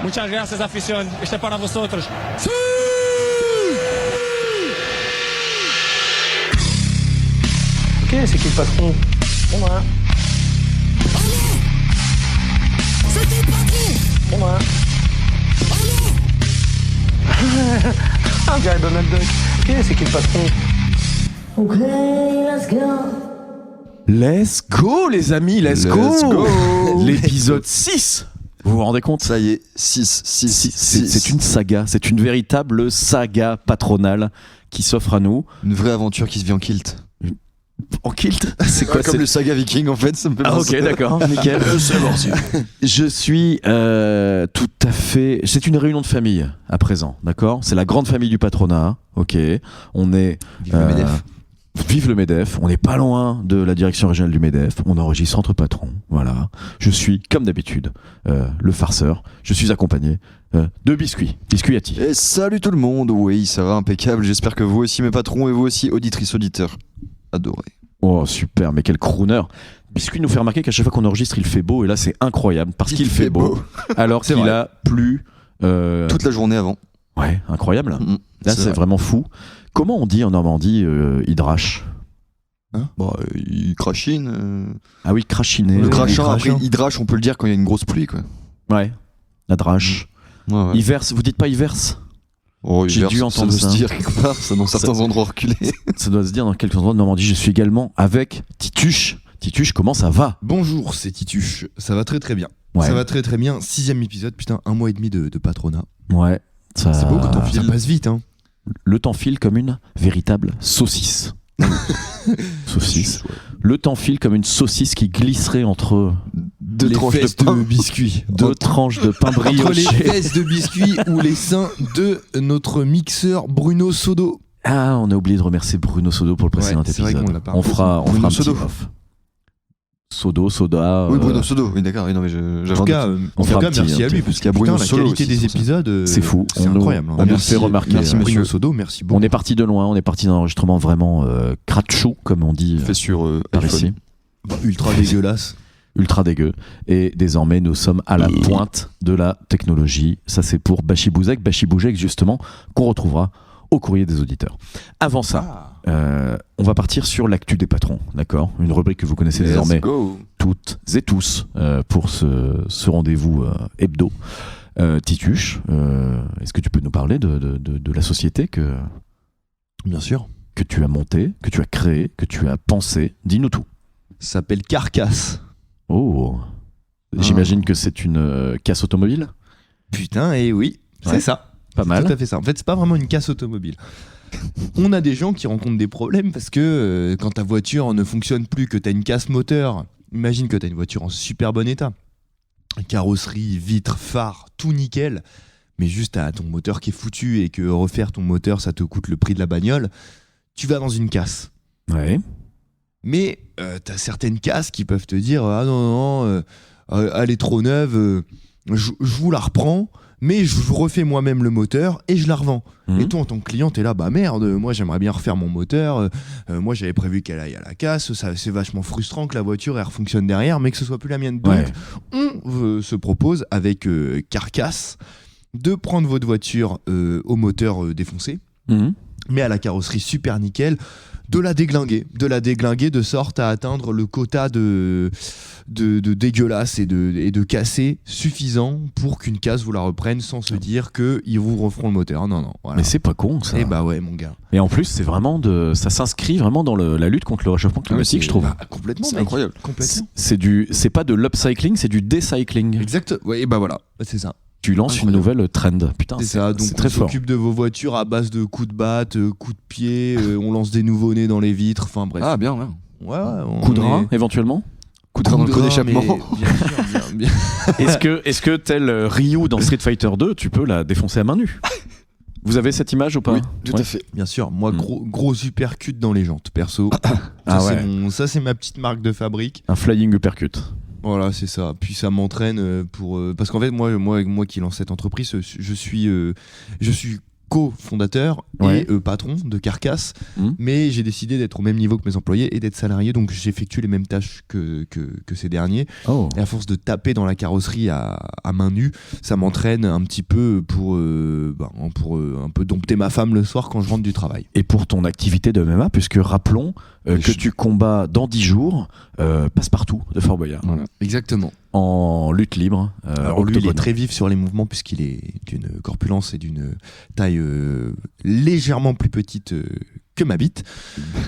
Muchas gracias, afición. Este es para vosotros. Ok, c'est qui le patron? C'est moi. C'est qui le patron? C'est moi. On dirait Donald Duck. Ok, c'est qui le patron? Ok, let's go. Let's go les amis, let's go. L'épisode 6. Vous vous rendez compte? Ça y est, 6. C'est une saga, c'est une véritable saga patronale qui s'offre à nous. Une vraie aventure qui se vit en kilt. En kilt? C'est quoi? Comme le saga viking en fait, ça me fait penser. Ok, d'accord, nickel. Je suis tout à fait... C'est une réunion de famille à présent, d'accord? C'est la grande famille du patronat, ok? On est... Vive le MEDEF. Vive le MEDEF, on n'est pas loin de la direction régionale du MEDEF, on enregistre entre patrons, voilà. Je suis, comme d'habitude, le farceur, je suis accompagné de Biscuit Yati. Et salut tout le monde, oui, ça va impeccable, j'espère que vous aussi mes patrons et vous aussi auditrices, auditeurs, adorés. Oh super, mais quel crooner. Biscuit nous fait remarquer qu'à chaque fois qu'on enregistre il fait beau, et là c'est incroyable, parce qu'il fait beau, alors qu'il a plu... toute la journée avant. Ouais, incroyable. Là c'est vraiment fou. Comment on dit en Normandie hydrache? Il crachine. Ah oui, crachiner. Le crachin, après hydrache, on peut le dire quand il y a une grosse pluie quoi. Ouais, la drache. Ouais. Il verse, vous dites pas il verse? Oh, j'ai dû entendre ça. Ça doit se dire quelque part, ça dans certains endroits reculés. Ça doit se dire dans quelques endroits de Normandie. Je suis également avec Tituche. Tituche, comment ça va? Bonjour, c'est Tituche. Ça va très très bien. Ouais. Ça va très très bien. 6ème épisode, putain, 1 mois et demi de patronat. Ouais. Ça... C'est beau quand on file. Ça passe vite, hein. Le temps file comme une véritable saucisse. Saucisse. Le temps file comme une saucisse qui glisserait entre deux tranches de pain. Biscuit. Deux tranches de pain brioché. Entre les fesses de biscuit ou les seins de notre mixeur Bruno Sodo. Ah, on a oublié de remercier Bruno Sodo pour le précédent épisode. Vrai qu'on l'a pas. On fera un petit Sodo. off. Soda. Oui, Bruno Sodo, oui, d'accord. Oui, non, mais en tout cas, merci à lui, parce que putain, la qualité des épisodes, c'est fou. C'est incroyable. On nous le fait remarquer. Merci, Bruno Sodo, merci beaucoup. On est parti de loin, on est parti d'un enregistrement vraiment crachou, comme on dit fait sur par iPhone. ici. Ultra dégueulasse. Ultra dégueu. Et désormais, nous sommes à la pointe de la technologie. Ça, c'est pour Bachibouzek. Bachibouzek, justement, qu'on retrouvera au courrier des auditeurs. Avant ça, on va partir sur l'actu des patrons, d'accord? Une rubrique que vous connaissez désormais toutes et tous pour ce rendez-vous hebdo. Tituche, est-ce que tu peux nous parler de la société Bien sûr. Que tu as montée, que tu as créée, que tu as pensée? Dis-nous tout. Ça s'appelle Carcasse. Oh, j'imagine que c'est une casse automobile? Putain, et oui, Ouais. c'est ça. Pas mal. Tout à fait ça. En fait, c'est pas vraiment une casse automobile. On a des gens qui rencontrent des problèmes parce que quand ta voiture ne fonctionne plus, que t'as une casse moteur, imagine que t'as une voiture en super bon état. Carrosserie, vitres, phares, tout nickel, mais juste t'as ton moteur qui est foutu et que refaire ton moteur, ça te coûte le prix de la bagnole. Tu vas dans une casse. Ouais. Mais t'as certaines casses qui peuvent te dire « Ah non, elle est trop neuve, je vous la reprends. » Mais je refais moi-même le moteur et je la revends. Et toi, en tant que client, t'es là, bah merde, moi j'aimerais bien refaire mon moteur. Moi j'avais prévu qu'elle aille à la casse. C'est vachement frustrant que la voiture elle refonctionne derrière, mais que ce soit plus la mienne. Donc, on se propose avec Carcasse de prendre votre voiture au moteur défoncé, mais à la carrosserie super nickel, de la déglinguer de sorte à atteindre le quota de dégueulasse et de cassé suffisant pour qu'une casse vous la reprenne sans se dire qu'ils vous referont le moteur. Non, voilà. Mais c'est pas con ça. Et bah ouais, mon gars. Et en plus, c'est vraiment ça s'inscrit vraiment dans la lutte contre le réchauffement climatique, je trouve. Bah, complètement. C'est mec. incroyable. Complètement. C'est pas de l'upcycling, c'est du decycling. Exact. Ouais, et bah voilà, c'est ça. Tu lances une nouvelle trend. Putain, C'est ça. Donc c'est on très fort. s'occupe de vos voitures à base de coups de batte, coups de pied. On lance des nouveaux-nés dans les vitres. Enfin bref. Ah, bien. Ouais. On Coup de rein, est- éventuellement. Coup de rein dans le code d'échappement. mais bien sûr, bien. Est-ce que tel Ryu dans Street Fighter 2, tu peux la défoncer à main nue? Vous avez cette image ou pas? Oui, tout à fait. Bien sûr, moi gros uppercut dans les jantes, perso. Ah Ça, ouais. ça c'est ma petite marque de fabrique. Un flying uppercut. Voilà, c'est ça. Puis ça m'entraîne pour parce qu'en fait moi qui lance cette entreprise, je suis co-fondateur Ouais. et patron de Carcass, Mmh. mais j'ai décidé d'être au même niveau que mes employés et d'être salarié, donc j'effectue les mêmes tâches que ces derniers. Oh. Et à force de taper dans la carrosserie à main nue, ça m'entraîne un petit peu pour un peu dompter ma femme le soir quand je rentre du travail. Et pour ton activité de MMA, puisque rappelons que tu combats dans 10 jours Passepartout de Fort Boyard Voilà. Exactement. en lutte libre. Alors lui, octéline. très vif sur les mouvements puisqu'il est d'une corpulence et d'une taille légèrement plus petite que ma bite.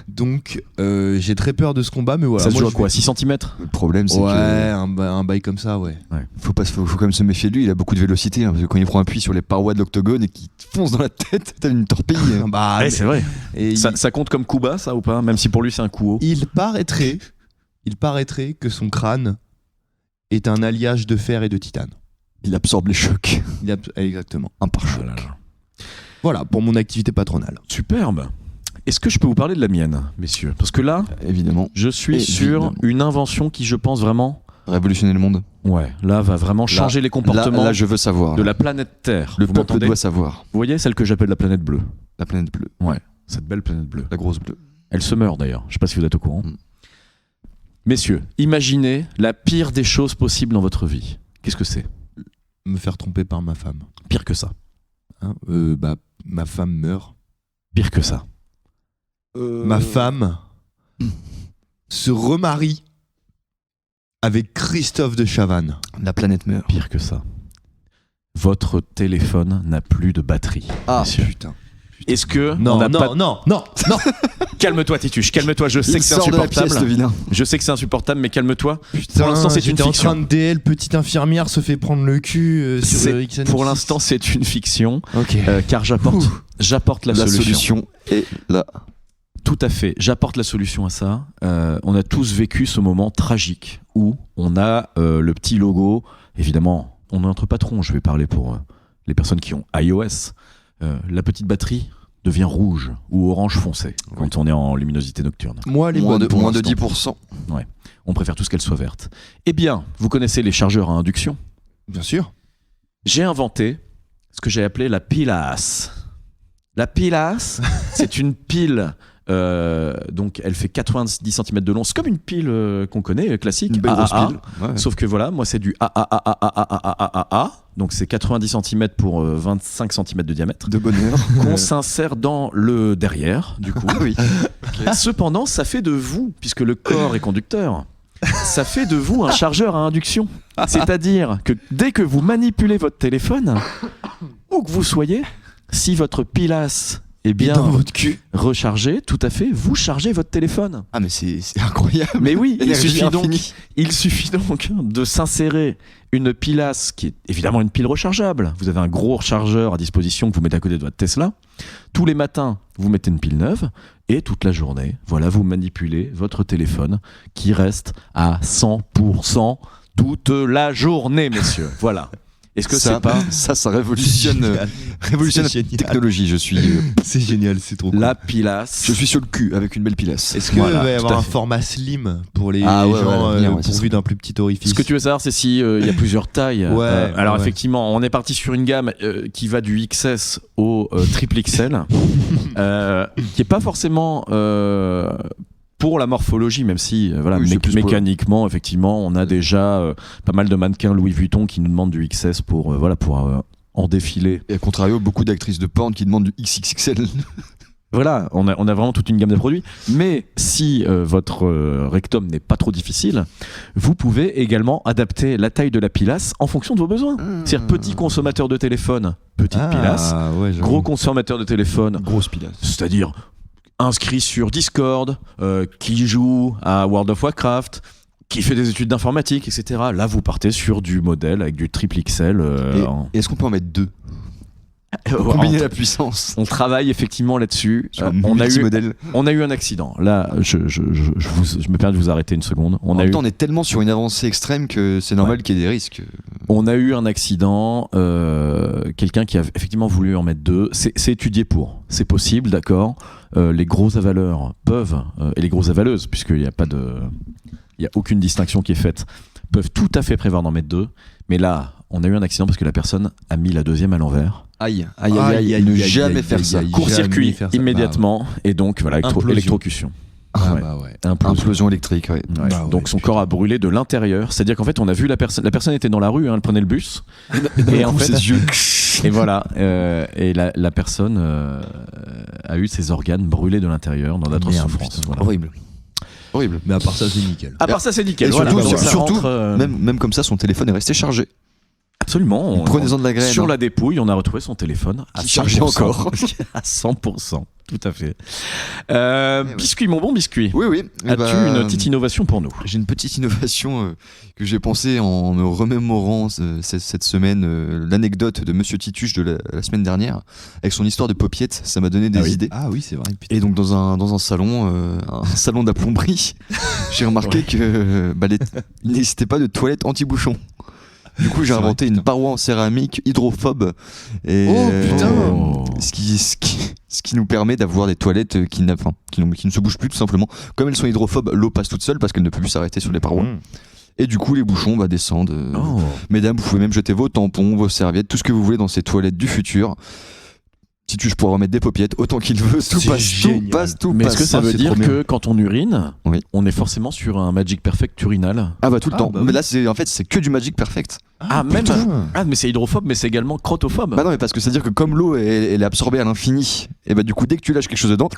Donc j'ai très peur de ce combat, mais voilà. Ça se moi, joue à je quoi vais- 6 cm? Le problème, c'est Ouais, que un bail comme ça, ouais. faut quand même se méfier de lui. Il a beaucoup de vélocité, hein, parce que quand il prend appui sur les parois de l'octogone et qu'il te fonce dans la tête, t'as une torpille. Bah, Ouais, c'est vrai. et Ça compte comme coup bas, ça ou pas? Même si pour lui c'est un coup haut. il paraîtrait que son crâne est un alliage de fer et de titane. Il absorbe les chocs. Exactement. Un pare-choc. Ah là là. Voilà pour mon activité patronale. Superbe. Est-ce que je peux vous parler de la mienne, messieurs? Parce que là, Évidemment. je suis Évidemment. sur une invention qui, je pense vraiment, Révolutionner le monde. ouais, là va vraiment changer les comportements Là, je veux savoir. de la planète Terre. Le Vous peuple m'entendez? doit savoir. Vous voyez celle que j'appelle la planète bleue? La planète bleue. Cette belle planète bleue. La grosse bleue. Elle se meurt d'ailleurs. Je sais pas si vous êtes au courant. Mm. Messieurs, imaginez la pire des choses possibles dans votre vie. Qu'est-ce que c'est? Me faire tromper par ma femme. Pire que ça. Hein, ma femme meurt. Pire que ça. Ma femme se remarie avec Christophe de Chavannes. La planète meurt. Pire que ça. Votre téléphone n'a plus de batterie. Ah, messieurs. Putain. Est-ce que Non, on n'a non, pas... non, non, non. Calme-toi, Tituche, calme-toi. Je sais Il que c'est sort de la pièce, le insupportable. vilain. Je sais que c'est insupportable, mais calme-toi. Putain, Pour l'instant, c'est une j'étais en fiction. train de DL, petite infirmière se fait prendre le cul sur C'est- XN6. Pour l'instant, c'est une fiction, Ok. car j'apporte la La solution. solution est là. Tout à fait, j'apporte la solution à ça. On a tous vécu ce moment tragique où on a le petit logo, évidemment, on est entre patrons, je vais parler pour les personnes qui ont iOS. La petite batterie devient rouge ou orange foncé quand on est en luminosité nocturne. Moi, les Moins bonnes de, pour moins de l'instant. 10%. On préfère tous qu'elle soit verte. Eh bien, vous connaissez les chargeurs à induction. Bien sûr. J'ai inventé ce que j'ai appelé la pilasse. La pilasse, c'est une pile. Donc elle fait 90 cm de long. C'est comme une pile qu'on connaît, classique. Une belle grosse AAA. pile. Ouais. Sauf que voilà, moi c'est du AAA. Donc c'est 90 cm pour 25 cm de diamètre. De bonheur. Qu'on s'insère dans le derrière, du coup. Ah oui. Cependant, ça fait de vous, puisque le corps est conducteur, ça fait de vous un chargeur à induction. C'est-à-dire que dès que vous manipulez votre téléphone, où que vous soyez, si votre pilasse est bien dans votre cul. rechargée, tout à fait, vous chargez votre téléphone. Ah, mais c'est incroyable. Mais oui, il Énergie suffit donc de s'insérer une pilasse qui est évidemment une pile rechargeable. Vous avez un gros rechargeur à disposition que vous mettez à côté de votre Tesla. Tous les matins, vous mettez une pile neuve et toute la journée, voilà, vous manipulez votre téléphone qui reste à 100% toute la journée, messieurs. Voilà. Est-ce que ça, c'est pas ça révolutionne, révolutionne la C'est génial. technologie. Je suis C'est génial, c'est trop cool. la pilasse? je suis sur le cul avec une belle pilasse. Est-ce qu'il Voilà, va y tout avoir à un fait. format slim pour les Ah ouais, gens ouais, bien, ouais, c'est pourvus d'un plus petit orifice? Ce que tu veux savoir, c'est si il y a plusieurs tailles. Ouais, alors ouais. effectivement, on est parti sur une gamme qui va du XS au triple XL, qui est pas forcément pour la morphologie, même si voilà, Oui, c'est plus pour- mécaniquement, effectivement, on a déjà pas mal de mannequins Louis Vuitton qui nous demandent du XS pour en défiler. Et à contrario, beaucoup d'actrices de porn qui demandent du XXXL. Voilà, on a vraiment toute une gamme de produits. Mais si votre rectum n'est pas trop difficile, vous pouvez également adapter la taille de la pilasse en fonction de vos besoins. C'est-à-dire petit consommateur de téléphone, petite pilasse. Ouais, j'avoue. Gros consommateur de téléphone, Grosse pilasse. c'est-à-dire inscrit sur Discord, qui joue à World of Warcraft, qui fait des études d'informatique, etc. Là, vous partez sur du modèle avec du triple XL. Et est-ce qu'on peut en mettre deux en- Combiner la puissance. On travaille effectivement là-dessus. Sur un On a multimodèle. eu un accident. Là, je me permets de vous arrêter une seconde. En même temps, on est tellement sur une avancée extrême que c'est normal qu'il y ait des risques. On a eu un accident, quelqu'un qui a effectivement voulu en mettre deux. C'est étudié pour. C'est possible, d'accord. Les gros avaleurs peuvent, et les grosses avaleuses, puisqu'il n'y a il y a aucune distinction qui est faite, peuvent tout à fait prévoir d'en mettre deux. Mais là, on a eu un accident parce que la personne a mis la deuxième à l'envers. Aïe, ne jamais faire ça. Court-circuit immédiatement et donc voilà, électrocution. Ah Ouais. bah ouais. Implosion électrique, ouais. Ouais. Bah ouais, Donc son corps a brûlé de l'intérieur, c'est-à-dire qu'en fait on a vu la personne était dans la rue, hein, elle prenait le bus et en fait ses yeux. et voilà et la personne a eu ses organes brûlés de l'intérieur dans d'atroces Merde, souffrances. putain. Voilà. Horrible. Mais à part ça, c'est nickel. À part ça c'est nickel. Et Voilà, surtout, donc ça surtout rentre, même comme ça, son téléphone est resté chargé. absolument. Prenez-en de la graine. Sur la dépouille, on a retrouvé son téléphone à Qui chargeait 100%. encore. À 100%. Tout à fait. ouais. Biscuit, mon bon biscuit. Oui, oui. As-tu une petite innovation pour nous? J'ai une petite innovation que j'ai pensée en me remémorant cette semaine l'anecdote de Monsieur Tituche de la semaine dernière avec son histoire de paupiette. Ça m'a donné des idées. Ah oui, c'est vrai. Et donc dans un salon, un salon d'applomberie, j'ai remarqué que il n'existait pas de toilette anti-bouchon. Du coup, j'ai C'est inventé vrai, une putain. paroi en céramique hydrophobe. Et, Oh, putain. ce qui nous permet d'avoir des toilettes qui ne se bougent plus tout simplement. Comme elles sont hydrophobes, l'eau passe toute seule parce qu'elle ne peut plus s'arrêter sur les parois. Et du coup, les bouchons descendent. Oh. Mesdames, vous pouvez même jeter vos tampons, vos serviettes, tout ce que vous voulez dans ces toilettes du futur. Si tu pourras remettre des paupiettes autant qu'il veut, tout C'est passe, génial. tout Mais passe. est-ce que ça veut c'est dire trop bien. que quand on urine, Oui. on est forcément sur un Magic Perfect urinal? Ah bah tout le temps. bah Mais oui. là, c'est que du Magic Perfect. Ah, même. putain. Ah, mais c'est hydrophobe, mais c'est également crotophobe. Bah non, mais parce que c'est-à-dire que comme l'eau elle est absorbée à l'infini, et bah du coup dès que tu lâches quelque chose dedans,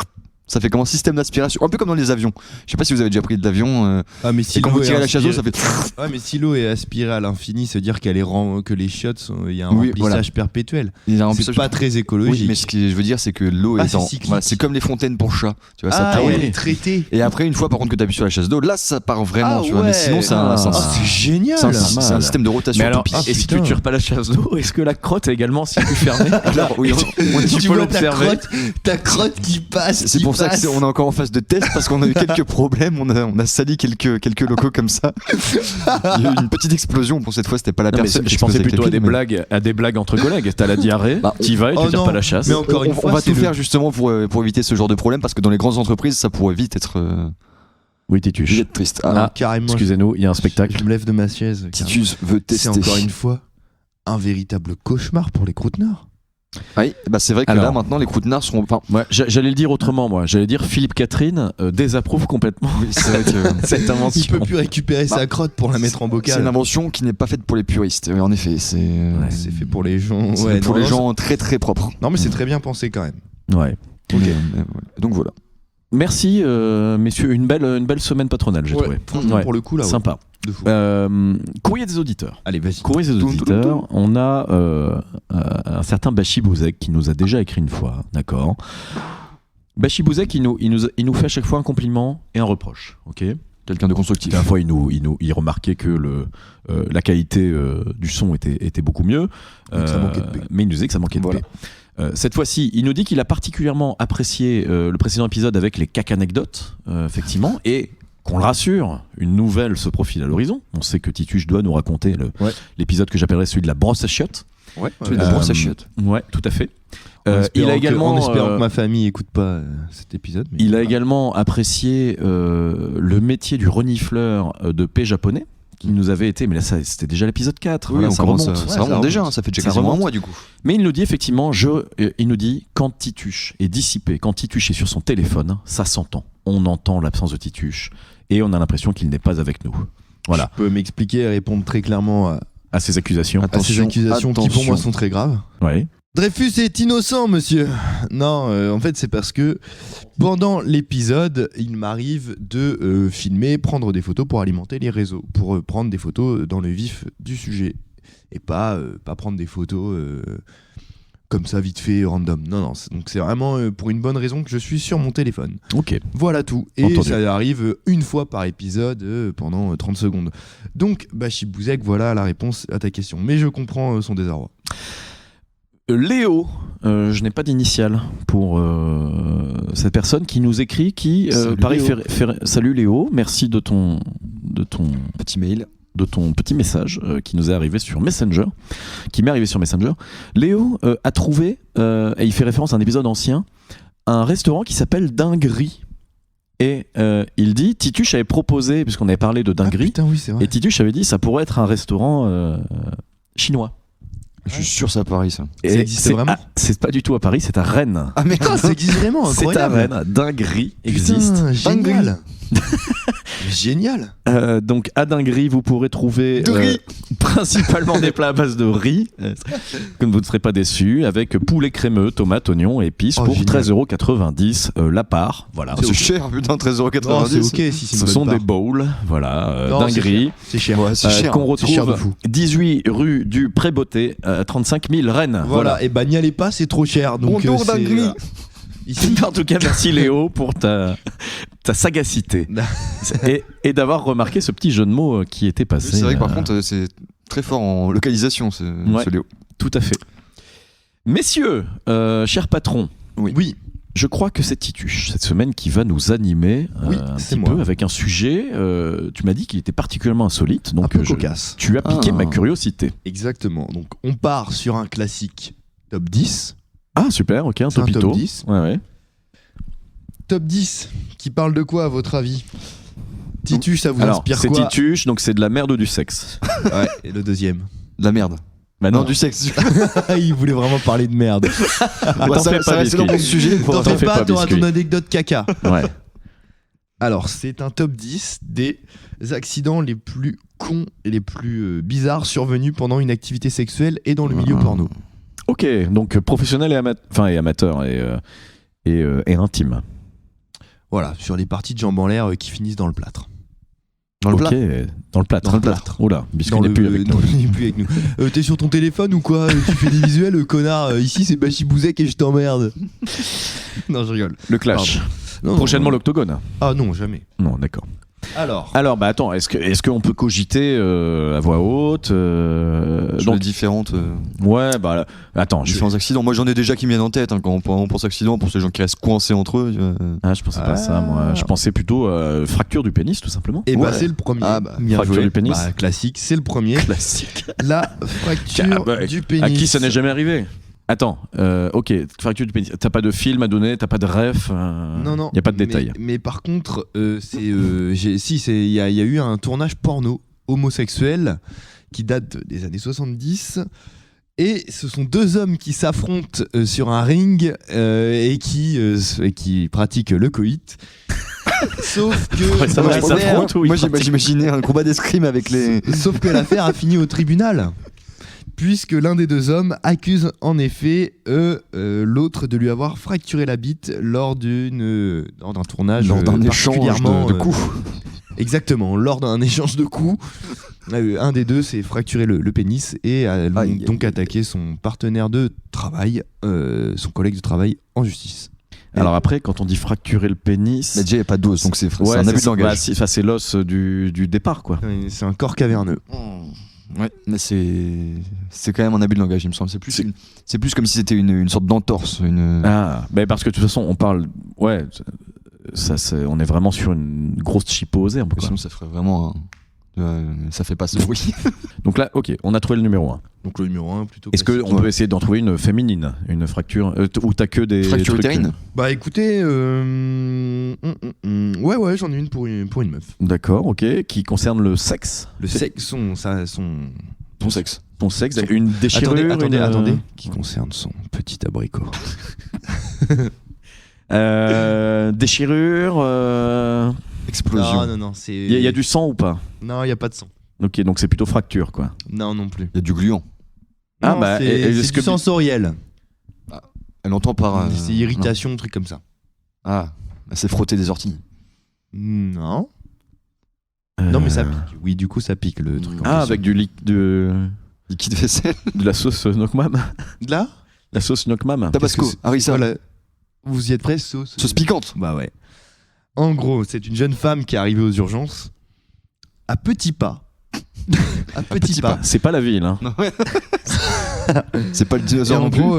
ça fait comme un système d'aspiration, un peu comme dans les avions. Je sais pas si vous avez déjà pris de l'avion. Ah mais Et si quand l'eau vous est tirez la chasse d'eau, ça inspirée- fait. Ouais, mais si l'eau est aspirée à l'infini, ça veut dire que les chiottes, il y a un Oui, remplissage voilà. perpétuel. Il y a un C'est remplissage- pas très écologique. Oui, mais ce que je veux dire, c'est que l'eau Ah, est c'est en. cyclique. Voilà, c'est comme les fontaines pour chats. Tu vois, ça Ah, part- elle est traitée. Et après, une fois par contre que tu appuies sur la chasse d'eau, là ça part vraiment. Ah tu vois. Mais ouais. sinon, c'est Ah. un, C'est génial. c'est un- pas c'est un mal. système de rotation. Mais alors, topique. et si tu putain. tires pas la chasse d'eau, est-ce que la crotte est également en circuit fermé? Alors, oui, Tu Tu peux vois ta l'observer. crotte qui passe. c'est qui pour ça passe. qu'on est encore en phase de test parce qu'on a eu quelques problèmes, on a sali quelques locaux comme ça. Il y a eu une petite explosion. Pour cette fois, c'était pas la Non, mais personne. qui je pensais explosait plutôt à des avec les pieds, blagues, entre collègues. T'as la diarrhée, Bah, t'y vas et tu oh tires non, pas la chasse. mais encore une on fois, va c'est tout le- faire justement pour éviter ce genre de problème parce que dans les grandes entreprises, ça pourrait vite être Oui, Tituche. vite être triste. Ah, Carrément. excusez-nous, il y a un spectacle. Je me lève de ma chaise. Titus veut tester. C'est encore une fois un véritable cauchemar pour les croûtenards. Oui, bah c'est vrai que Alors. là maintenant les croûtenards seront. Enfin, Ouais, j'allais le dire autrement, moi. J'allais dire Philippe Catherine désapprouve complètement oui, c'est vrai que cette Il invention. peut plus récupérer sa crotte pour la mettre en c'est bocal. une invention qui n'est pas faite pour les puristes. Oui, en effet, c'est C'est fait pour les gens. c'est Ouais, pour non, les non, gens très très propres. Non, mais c'est très bien pensé quand même. Ouais. Mais, voilà. Donc voilà. Merci, messieurs. Une belle semaine patronale, j'ai trouvé. Franchement, Ouais. pour le coup, là, ouais. Sympa. De fou. Courrier des auditeurs. Allez, vas-y. Courrier des auditeurs, on a un certain Bachi Bouzek qui nous a déjà écrit une fois, d'accord. Bachi Bouzek, il nous fait à chaque fois un compliment et un reproche, ok. Quelqu'un de constructif. La fois, il remarquait que la qualité du son était beaucoup mieux, Donc ça manquait de paix. mais il nous disait que ça manquait de Voilà. paix. Cette fois-ci, il nous dit qu'il a particulièrement apprécié le précédent épisode avec les cacanecdotes, effectivement, et qu'on le rassure, une nouvelle se profile à l'horizon. On sait que Tituche doit nous raconter l'épisode que j'appellerais celui de la brosse à chiottes. Ouais, Ouais, de brosse à chiottes. Ouais, tout à fait. En espérant Il a également, en espérant que ma famille écoute pas cet épisode. mais il a voilà. également apprécié le métier du renifleur de paix japonais, qui nous avait été, mais là c'était déjà l'épisode 4, Oui, voilà, on ça commence, remonte. ça Ouais, remonte ça déjà, remonte. hein, ça fait déjà Ça quasiment un remonte. mois du coup. Mais il nous dit effectivement, il nous dit, quand Tituche est dissipé, quand Tituche est sur son téléphone, ça s'entend. On entend l'absence de Tituche et on a l'impression qu'il n'est pas avec nous. Voilà, Je peux m'expliquer et répondre très clairement à ces accusations. à ces Attention, accusations qui pour attention. moi sont très graves. Ouais. Dreyfus est innocent, monsieur. Non, en fait, c'est parce que pendant l'épisode, il m'arrive de filmer, prendre des photos pour alimenter les réseaux, pour prendre des photos dans le vif du sujet et pas prendre des photos comme ça vite fait random. Non, donc c'est vraiment pour une bonne raison que je suis sur mon téléphone. Ok. Voilà tout. Et Entendu. ça arrive une fois par épisode pendant 30 secondes. Donc, Bachi Bouzek, voilà la réponse à ta question. Mais je comprends son désarroi. Léo, je n'ai pas d'initiale pour cette personne qui nous écrit, qui Salut pareil Léo. salut Léo, merci de ton Petit mail. petit message qui nous est arrivé sur Messenger, qui m'est arrivé sur Messenger. Léo a trouvé, et il fait référence à un épisode ancien, un restaurant qui s'appelle Dinguerie. Et il dit, Tituche avait proposé, puisqu'on avait parlé de Dinguerie, Ah, putain, oui, c'est vrai. et Tituche avait dit ça pourrait être un restaurant chinois. Je suis sûr, c'est à Paris, ça. Ça existe vraiment C'est pas du tout à Paris, c'est à Rennes. Ah, merde. Putain, ça existe vraiment, C'est à incroyable. Rennes. Dinguerie existe. Putain, génial. Génial. Donc à Dinguerie, vous pourrez trouver De riz. principalement des plats à base de riz, que vous ne serez pas déçus, avec poulet crémeux, tomates, oignons, épices Oh, pour génial. 13,90 € la part. Voilà. C'est cher, putain, 13,90 €. Non, c'est ok si c'est Ce une sont bonne des part. bowls, voilà, Non, c'est Dinguerie, C'est cher. Ouais, c'est cher. qu'on C'est cher de retrouve fou. 18 rue du Pré-Beauté, 35 000 Rennes. Voilà, et bah n'y allez pas, c'est trop cher. Donc, Bonjour, c'est, Dinguerie. Ici, En tout cas, merci Léo pour ta sagacité et d'avoir remarqué ce petit jeu de mots qui était passé. C'est vrai que par contre, c'est très fort en localisation, ce Léo. Tout à fait. Messieurs, chers patrons, oui, je crois que c'est Tituche cette semaine qui va nous animer Oui, un c'est petit moi. peu avec un sujet. Tu m'as dit qu'il était particulièrement insolite, donc un peu cocasse. tu as piqué ma curiosité. Exactement. Donc on part sur un classique top 10. Ah super, ok, un C'est un topito. top 10. Ouais. Top 10 qui parle de quoi à votre avis? Titus, ça vous Alors inspire c'est quoi? Tituche, donc c'est de la merde ou du sexe. Ouais, et le deuxième. De la merde. Bah Non, non, du sexe. Il voulait vraiment parler de merde. T'en fais pas, reste dans biscuit. mon sujet. T'en fais fais pas, pas, t'auras ton biscuit. anecdote caca. Ouais. Alors, c'est un top 10 des accidents les plus cons et les plus bizarres survenus pendant une activité sexuelle et dans le milieu porno. Ok, donc professionnel et amateur et intime. Voilà, sur les parties de jambes en l'air qui finissent dans le plâtre. Dans le Ok, plat. dans le plâtre. Dans le plâtre. Oula, biscuit Dans n'est le- plus avec non, nous. il n'est plus avec nous. T'es sur ton téléphone ou quoi? Tu fais des visuels, connard. Ici, c'est Bachibouzek et je t'emmerde. Non, je rigole. Le clash. Non, Prochainement non. l'octogone. Ah non, jamais. Non, d'accord. Alors, Alors, bah attends, est-ce qu'on peut cogiter à voix haute Sur les donc, différentes, ouais, bah là, attends, différents accidents. Moi, j'en ai déjà qui me viennent en tête. Quand on pense accident, pour ces gens qui restent coincés entre eux. je pensais pas à ça, moi. Je pensais plutôt fracture du pénis, tout simplement. et bah Ouais. c'est le premier. Ah, bah, Bien fracture joué. du pénis. Bah, classique, c'est le premier. Classique. La fracture du pénis. À qui ça n'est jamais arrivé? Attends, ok, fracture du pénis. T'as pas de film à donner, t'as pas de ref. Non, non. Y a pas de détails. Mais par contre, il y a eu un tournage porno homosexuel qui date des années 70. Et ce sont deux hommes qui s'affrontent sur un ring et qui pratiquent le coït. Sauf que Ouais, ça va, ils l'affaire- s'affrontent ou ils Moi, pratiquent j'imaginais un combat d'escrime avec les. Sauf que l'affaire a fini au tribunal. Puisque l'un des deux hommes accuse en effet l'autre de lui avoir fracturé la bite lors d'un tournage Lors d'un échange particulièrement, de coups. Exactement, lors d'un échange de coups. Un des deux s'est fracturé le pénis et a donc attaqué son partenaire de travail, son collègue de travail, en justice. Alors après, quand on dit fracturer le pénis, Mais déjà, il n'y a pas d'os, donc c'est ouais, un abus de bah, langage. c'est l'os du départ, quoi. C'est un corps caverneux. Ouais, mais c'est quand même un abus de langage, il me semble. C'est plus comme si c'était une sorte d'entorse. Ah, mais parce que de toute façon, on parle, ouais, on est vraiment sur une grosse chipose herbe, quoi. Sinon, ça ferait vraiment ça fait pas ce bruit. Donc là, ok, on a trouvé le numéro 1. Donc le numéro 1 plutôt. Est-ce qu'on peut essayer d'en trouver une féminine, une fracture, où t'as que des Fracture trucs, utérine. Bah écoutez, ouais, j'en ai une pour une meuf. D'accord, ok, qui concerne le sexe. Le sexe, son Ton sexe. Ton sexe, une déchirure. Attendez, qui concerne son petit abricot. Déchirure. Explosion. Non, c'est. Il y a du sang ou pas? Non, il y a pas de sang. Ok, donc c'est plutôt fracture, quoi. Non, non plus. Il y a du gluant. Ah, Non, bah, c'est est-ce c'est que- du sensoriel. Elle entend par. C'est irritation, truc comme ça. non. Ah, elle s'est frottée des orties. Non. Non, mais ça pique. Oui, du coup, ça pique le truc. en Ah, question. avec de Liquide vaisselle. la sauce Nokmam. Là La sauce Nokmam. Tabasco. Qu'est-ce que c'est Harissa. Voilà. Vous y êtes prêts, sauce Sauce piquante. Bah ouais. En gros, c'est une jeune femme qui est arrivée aux urgences à petits pas. à petits pas. C'est pas la ville, hein. C'est pas le Et dinosaure en non plus. gros,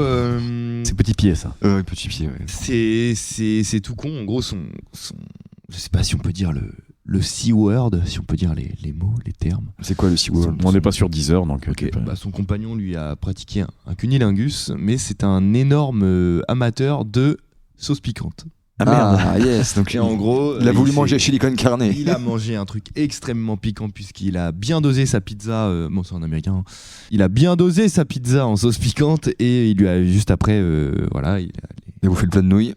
C'est petit pied, ça. Petit pied, ouais. c'est tout con. En gros, je sais pas si on peut dire le C-word, si on peut dire les mots, les termes. C'est quoi le SeaWorld? On n'est pas sur 10 heures, donc. Ok, bah, son compagnon lui a pratiqué un cunilingus, mais c'est un énorme amateur de sauce piquante. Ah merde. Ah yes, donc Et en gros, il a voulu s'est- manger chili con carne. Il a mangé un truc extrêmement piquant puisqu'il a bien dosé sa pizza. Bon, c'est en américain. Il a bien dosé sa pizza en sauce piquante et il lui a juste après, voilà, il a... Il a bouffé le plat de nouilles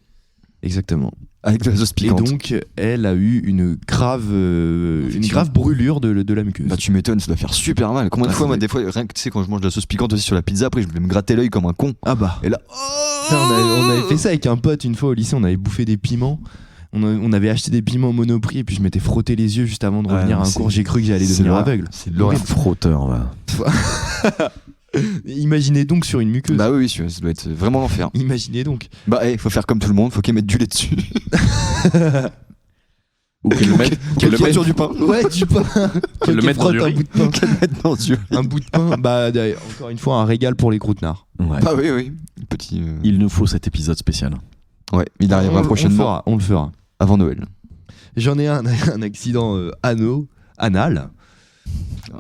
exactement. avec de la sauce Et piquante. donc, elle a eu une grave brûlure de la muqueuse. Bah tu m'étonnes, ça doit faire super mal. Combien de Ah, fois, ça moi, doit des fois, rien que tu sais, quand je mange de la sauce piquante aussi sur la pizza, après je vais me gratter l'œil comme un con. Ah bah. Et là, Putain, on avait fait ça avec un pote une fois au lycée, on avait bouffé des piments. On avait acheté des piments au Monoprix et puis je m'étais frotté les yeux juste avant de Ouais, revenir à un c'est- cours. J'ai cru que j'allais c'est devenir l'horreur. aveugle. C'est de l'horreur. Frotteur, va. Imaginez donc sur une muqueuse. Bah oui, ça doit être vraiment l'enfer. Imaginez donc. Bah, faut faire comme tout le monde, faut qu'il mette du lait dessus. Ou qu'elle le mette, qu'elle le Qu'il y ait mette- sur du pain. Ouais, du pain. Qu'elle le Qu'il mette dans frotte du un riz. bout de pain. Qu'elle mette dans du. Un bout de pain. Bah, encore une fois, un régal pour les croûtenards. Ouais. Ah oui, oui. Petit. Il nous faut cet épisode spécial. Ouais, il arrivera prochainement, On le fera. avant Noël. J'en ai un accident anal.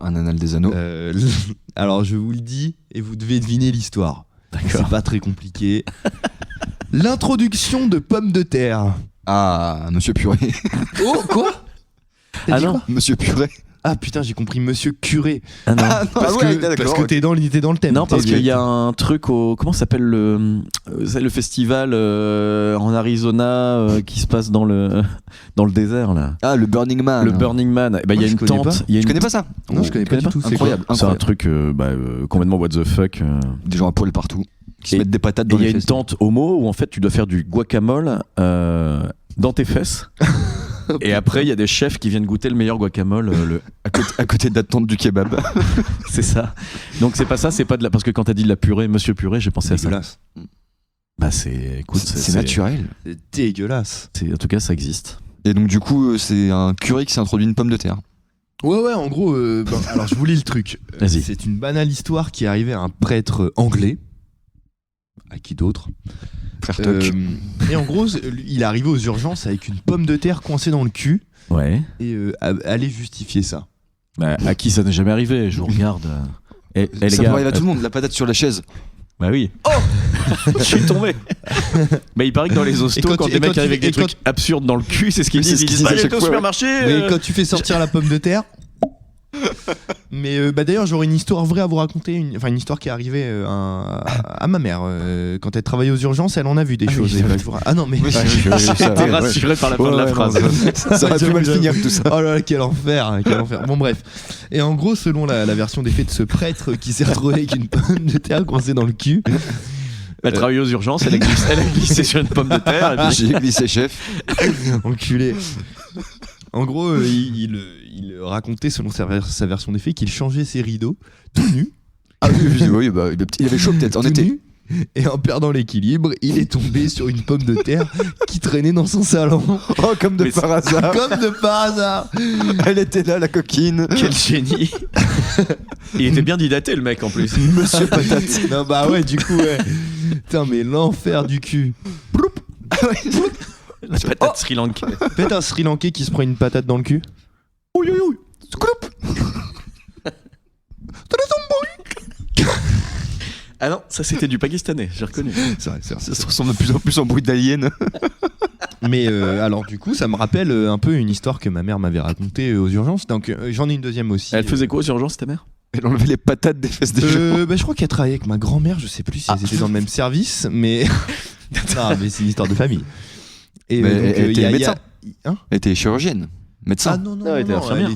Un anal des anneaux. Alors, je vous le dis et vous devez deviner l'histoire. D'accord. C'est pas très compliqué. L'introduction de pommes de terre. Ah, Monsieur Purée. Oh, quoi? T'as Ah dit non. quoi Monsieur Purée. Ah putain, j'ai compris Monsieur Curé. Ah non. Ah non, Parce ouais, que, d'accord. parce que t'es dans le thème. Non, parce T'es- qu'il y a un truc au. Comment ça s'appelle c'est le festival en Arizona qui se passe dans le désert, là. Ah, le Burning Man. Le Burning Man. Eh ben, il y a je une connais tente. pas. il y a Tu une- connais pas ça? Non, je connais pas du tout. C'est Incroyable. quoi C'est un incroyable. truc complètement what the fuck. Des gens à poil partout qui se Et- mettent des patates Et dans il y a les une fesses. tente homo où en fait tu dois faire du guacamole dans tes fesses. Et après, il y a des chefs qui viennent goûter le meilleur guacamole. À côté de la tente du kebab. C'est ça. Donc c'est pas ça, c'est pas de la. Parce que quand t'as dit de la purée, Monsieur Purée, j'ai pensé à ça. Dégueulasse. Bah c'est. Écoute, C'est naturel. C'est dégueulasse. En tout cas, ça existe. Et donc, du coup, c'est un curé qui s'est introduit une pomme de terre. Ouais, en gros, alors je vous lis le truc. Vas-y. C'est une banale histoire qui est arrivée à un prêtre anglais. À qui d'autre? Frère Toc. Et en gros, il est arrivé aux urgences avec une pomme de terre coincée dans le cul Ouais. et allait justifier ça. Bah, à qui ça n'est jamais arrivé? Je vous regarde. Et les Ça gars. peut arriver à tout le monde, la patate sur la chaise. Bah oui. Oh je suis tombé. Mais il paraît que dans les Et hostos, quand quand tu- les et mecs quand arrivent tu- avec des et quand- trucs absurdes dans le cul, c'est ce qu'ils Oui, c'est disent. ce Ils qu'ils disent, bah, disent à j'étais au chaque fois, supermarché. Mais quand tu fais sortir la pomme de terre. Mais d'ailleurs, j'aurais une histoire vraie à vous raconter, une histoire qui est arrivée à ma mère. Quand elle travaillait aux urgences, elle en a vu des choses. oui, Et c'est bah, vrai. je vous ah non, mais. Oui, ça, J'étais ouais. rassuré par la fin Ouais, de la ouais, phrase. non, ça aurait pu mal finir tout ça. Oh là là, quel enfer, quel enfer. Bon, bref. Et en gros, selon la version des faits de ce prêtre qui s'est retrouvé avec une pomme de terre coincée dans le cul. Elle travaillait aux urgences, elle a glissé sur une pomme de terre. Et puis... J'ai glissé chef. Enculé. En gros, il racontait, selon sa version des faits, qu'il changeait ses rideaux tout nu. Ah oui, bah, il avait chaud peut-être en tout été. nu, et en perdant l'équilibre, il est tombé sur une pomme de terre qui traînait dans son salon. Oh, comme de par hasard. Comme de par hasard. Elle était là, la coquine. Quel génie. Il était bien didaté, le mec, en plus. Monsieur Patate. Non, bah ouais, du coup, ouais. Putain, mais l'enfer du cul. La patate Sri Lanka. Faites un Sri Lankais qui se prend une patate dans le cul. Oui, oui, oui. Scloup. Ah non, ça c'était du pakistanais, j'ai reconnu. C'est vrai, c'est vrai. Ça se ressemble de plus en plus en bruit d'alien. Mais alors, du coup, ça me rappelle un peu une histoire que ma mère m'avait racontée aux urgences. Donc, j'en ai une deuxième aussi. Elle faisait quoi aux urgences, ta mère? Elle enlevait les patates des fesses des gens. Bah, je crois qu'elle travaillait avec ma grand-mère, je sais plus si elles étaient dans le même service, mais. Non, mais c'est une histoire de famille. Et Mais donc, elle il y a- était il y a- médecin. Hein Elle était chirurgienne. Médecin. Ah non, non, Ah, elle non, était non, infirmière.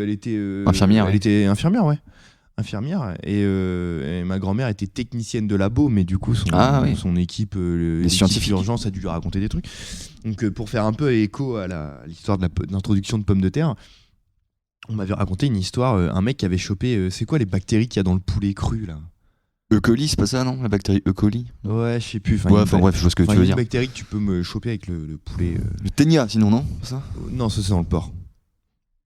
elle était Infirmière, Elle ouais. était infirmière, ouais. Infirmière. Et ma grand-mère était technicienne de labo, mais du coup, son équipe, l'équipe scientifiques. d'urgence a dû lui raconter des trucs. Donc, pour faire un peu écho à l'histoire de l'introduction de pommes de terre, on m'avait raconté une histoire, un mec qui avait chopé, c'est quoi les bactéries qu'il y a dans le poulet cru, là? E. coli, c'est pas ça, non? La bactérie E. coli. Ouais, je sais plus. Ouais, enfin bref, je vois ce que Enfin, tu il y veux a dire. une bactérie que tu peux me choper avec le poulet. Le ténia, sinon, non? C'est ça? Non, ça c'est dans le porc.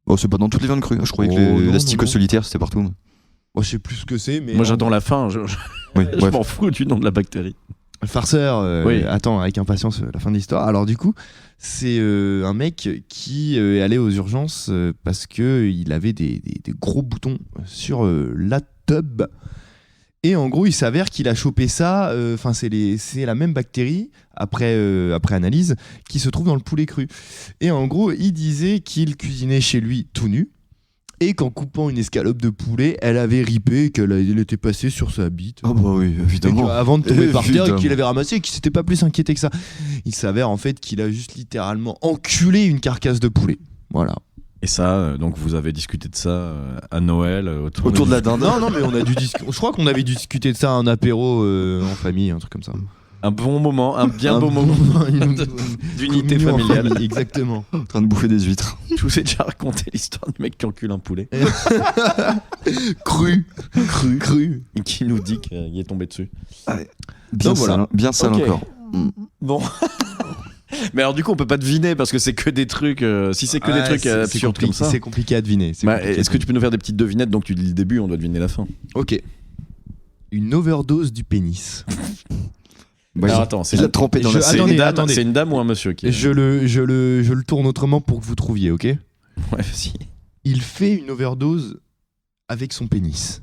Oh, c'est pas dans toutes les viandes crues. Je croyais que Oh, non, l'asticot non. solitaire, c'était partout. Moi, je sais plus ce que c'est, mais. Moi j'attends la fin, je Oui, je bref. m'en fous du nom de la bactérie. Farceur, Oui. attends avec impatience la fin de l'histoire. Alors du coup, c'est un mec qui est allé aux urgences parce que il avait des gros boutons sur la tub Et en gros, il s'avère qu'il a chopé ça, c'est la même bactérie, après analyse, qui se trouve dans le poulet cru. Et en gros, il disait qu'il cuisinait chez lui tout nu, et qu'en coupant une escalope de poulet, elle avait ripé, et qu'elle était passée sur sa bite. Ah bah oui, évidemment. Avant de tomber par terre, et Évidemment. qu'il avait ramassé, et qu'il s'était pas plus inquiété que ça. Il s'avère en fait qu'il a juste littéralement enculé une carcasse de poulet. Voilà. Et ça, donc vous avez discuté de ça à Noël Autour de la dinde. Non, mais on a dû je crois qu'on avait discuté de ça à un apéro en famille, un truc comme ça. Un bon moment, un bien beau moment d'unité Communion en familiale. famille, exactement. En train de bouffer des huîtres. Je vous ai déjà raconté l'histoire du mec qui encule un poulet Cru. et qui nous dit qu'il est tombé dessus. Bien Donc, sale, voilà. bien sale Ok. encore. Bon. Mais alors du coup on peut pas deviner parce que c'est que des trucs si c'est que des trucs absurdes comme ça. C'est compliqué à deviner. Est-ce que tu peux nous faire des petites devinettes donc tu dis le début on doit deviner la fin. Ok. Une overdose du pénis. Bah, Alors attends, il l'a trempé dans la c'est Attendez, une dame, attendez. c'est une dame ou un monsieur qui Je le tourne autrement pour que vous trouviez, ok? Ouais, si. Il fait une overdose avec son pénis.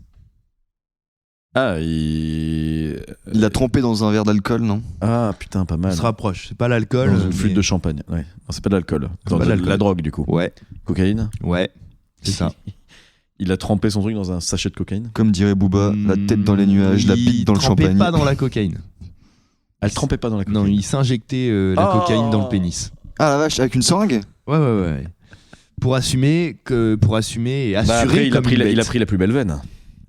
Ah, il l'a trempé dans un verre d'alcool, non? Ah putain, pas On mal. se rapproche. C'est pas l'alcool. Dans une mais- flûte de champagne. Ouais. Non, c'est pas de l'alcool. C'est pas de l'alcool. La drogue du coup. Ouais, Cocaïne. c'est ça. Il a trempé son truc dans un sachet de cocaïne. Comme dirait Booba, la tête dans les nuages, la bite dans le Il trempait champagne. pas dans la cocaïne. Elle trempait pas dans la cocaïne. Non, il s'injectait la Oh. cocaïne dans le pénis. Ah la vache, avec une seringue? Ouais. Pour assumer et assurer Bah, après, comme une bête. il a pris la plus belle veine.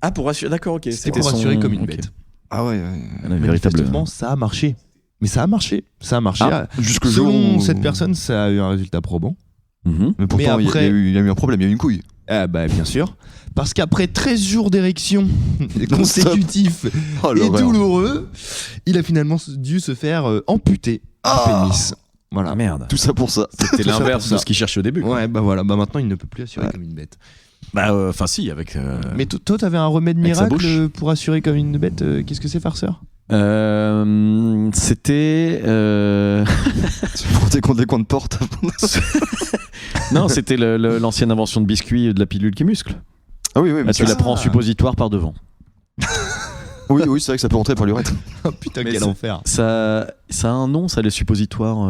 Ah, pour assurer. D'accord, ok. C'était pour assurer comme une ok. bête. Ah ouais. Elle a une véritable. Manifestement, ça a marché. Mais ça a marché. Ah, Jusqu'au jour Selon où... cette personne, ça a eu un résultat probant. Mhm. Mais pourtant, Mais après- il a eu un problème, il y a eu une couille. Ah bah bien sûr. Parce qu'après 13 jours d'érection consécutifs Oh, et l'horreur. douloureux, il a finalement dû se faire amputer Ah. le pénis. Voilà. Ah merde. Tout ça pour ça. C'était Tout ça l'inverse pour ça. de ce qu'il cherchait au début. Ouais, bah voilà, bah maintenant il ne peut plus assurer Ouais. comme une bête. Bah, enfin, si, avec. Mais toi, t'avais un remède Avec sa miracle bouche. pour assurer comme une bête. Qu'est-ce que c'est, farceur? C'était. Tu frotter contre les coins de porte. Non, c'était l'ancienne invention de biscuit de la pilule qui muscle. Ah oui, mais Là, tu la prends en suppositoire par devant. Oui, c'est vrai que ça peut rentrer par l'urètre. Oh putain, Mais quel c'est- enfer. Ça a un nom, ça, les suppositoires.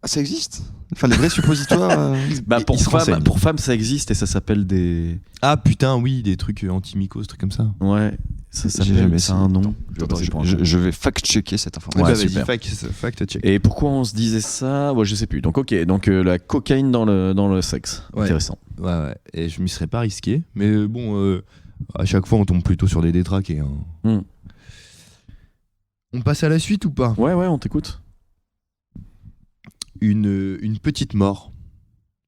Ah, ça existe? Enfin, les vrais suppositoires. Bah, Il se renseigne. pour femmes, ça existe et ça s'appelle des. Ah putain, oui, des trucs anti-mycoses, trucs comme ça. Ouais, ça J'ai s'appelle. jamais Ça a un essayé. nom. Je vais Attends, passer pour un je vais fact-checker cette information. Ouais, bah, vas-y, super. fact check. Et pourquoi on se disait ça? Ouais, je sais plus. Donc, ok, donc la cocaïne dans le sexe. Ouais. Intéressant. Ouais. Et je m'y serais pas risqué. Mais bon, à chaque fois, on tombe plutôt sur des détraqués. Hein. Hmm. On passe à la suite ou pas? Ouais, on t'écoute. Une petite mort.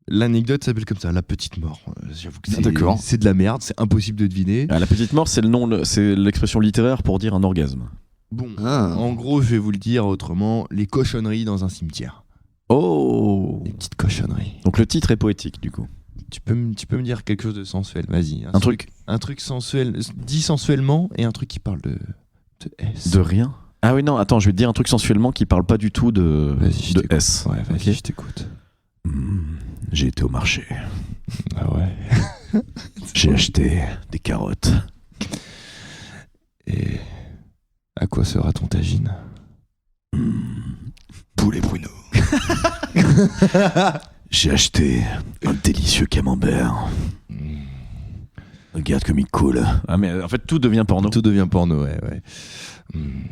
L'anecdote s'appelle comme ça, la petite mort. J'avoue que D'accord. c'est de la merde, c'est impossible de deviner. Ah, la petite mort, c'est le nom, c'est l'expression littéraire pour dire un orgasme. Bon, Ah. en gros, je vais vous le dire autrement, les cochonneries dans un cimetière. Oh. Les petites cochonneries. Donc le titre est poétique du coup. Tu peux me dire quelque chose de sensuel, vas-y. Un truc Un truc sensuel, dit sensuellement, et un truc qui parle de S. de rien. Ah oui non, attends, je vais te dire un truc sensuellement qui parle pas du tout de Vas-y, je de t'écoute. S. Ouais, vas-y, Ok. je t'écoute. J'ai été au marché. Ah ouais. J'ai acheté des carottes. Et à quoi sera ton tagine? Poulet Bruno. J'ai acheté un délicieux camembert. Regarde comme il coule. Ah mais en fait tout devient porno. Tout devient porno, ouais.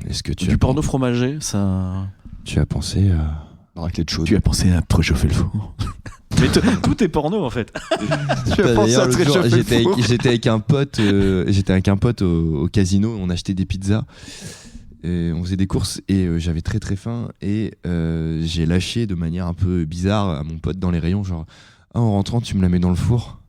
Est-ce que tu Du as porno fromager, ça. Tu as pensé à... Raclette chaude. Tu as pensé à préchauffer le four. Mais tout est porno en fait. Tu as pensé à D'ailleurs, te l'autre jour, réchauffer le j'étais four. avec un pote au casino, on achetait des pizzas. Et on faisait des courses et j'avais très très faim et j'ai lâché de manière un peu bizarre à mon pote dans les rayons, genre ah, en rentrant tu me la mets dans le four.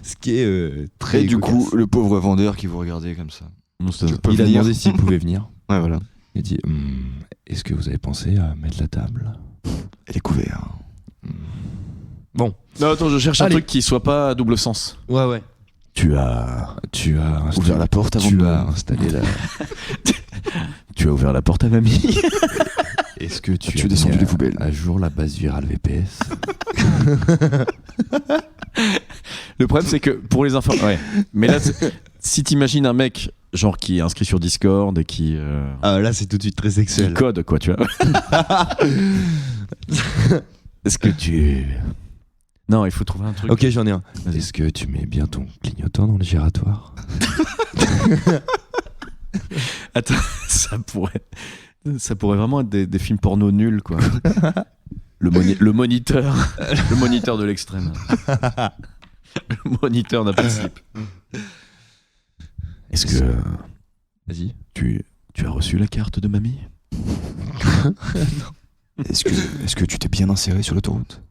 Ce qui est très Et du cocasse. coup, le pauvre vendeur qui vous regardait comme ça. Je peux il a venir. demandé s'il pouvait venir. Ouais, voilà. Il a dit est-ce que vous avez pensé à mettre la table? Elle est couverte. Bon, Non attends, je cherche Allez. un truc qui soit pas à double sens. ouais. Tu as Ouvert la porte avant tu de... as installé la... Tu as ouvert la porte à mamie. Est-ce que tu Tu as es descendu mis des poubelles. à jour la base virale VPS? Le problème c'est que pour les enfants, ouais. Mais là, si t'imagines un mec genre qui est inscrit sur Discord et qui Ah, là, c'est tout de suite très sexuel. code quoi, tu vois. Est-ce que tu... Non, il faut trouver un truc. Ok, j'en ai un. Est-ce que tu mets bien ton clignotant dans le giratoire? Attends, ça pourrait vraiment être des films porno nuls quoi. Le moniteur de l'extrême. Le moniteur n'a pas de slip. Est-ce que Vas-y. tu as reçu la carte de mamie? Est-ce que tu t'es bien inséré sur l'autoroute?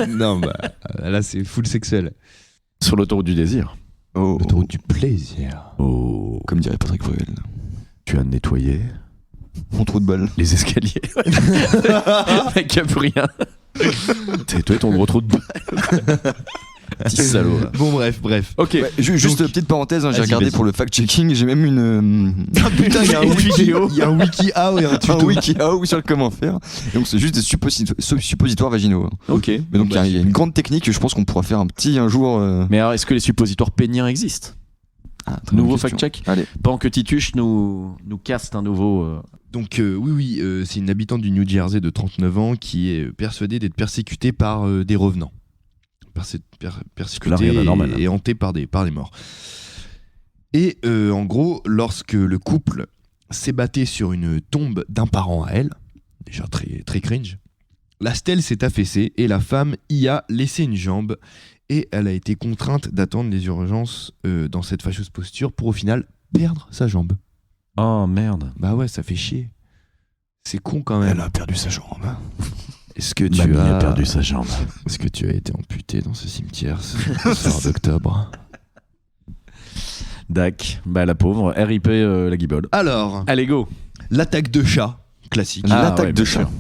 Non, bah là, c'est full sexuel. Sur l'autoroute du désir. Oh, L'autoroute du plaisir. Oh, comme dirait Patrick Bruel. tu as nettoyé Mon trou de balle. les escaliers. Le mec a plus rien. T'as nettoyé ton gros trou de balle. Petit salaud. Là. Bon, bref. Ok. Ouais, juste Donc- petite parenthèse, j'ai Vas-y, regardé vas-y. pour le fact-checking, j'ai même une Putain, il y a un vidéo. il y a un wiki out et un un tuto. WikiHow sur le comment faire. Et donc c'est juste des suppositoires vaginaux. Ok. Mais donc il y a une grande technique, je pense qu'on pourra faire un jour. Mais alors, est-ce que les suppositoires péniens existent? Très bonne Nouveau question. fact-check. Allez. Pendant que Tituche nous caste un nouveau... Donc oui, c'est une habitante du New Jersey de 39 ans qui est persuadée d'être persécutée par des revenants. Persécutée là, rien d'anormal, et hantée par des morts. Et en gros, lorsque le couple s'ébattait sur une tombe d'un parent à elle, déjà très, très cringe, la stèle s'est affaissée et la femme y a laissé une jambe et elle a été contrainte d'attendre les urgences dans cette fâcheuse posture pour au final perdre sa jambe. Oh merde. Bah ouais, ça fait chier. C'est con quand même. Elle a perdu sa jambe. Est-ce que Mamie a perdu sa jambe. Est-ce que tu as été amputé dans ce cimetière ce soir d'octobre? Dac. Bah la pauvre. RIP la guibole. Alors, Allez go. l'attaque de chat, classique. L'attaque ouais, de bien chat. sûr.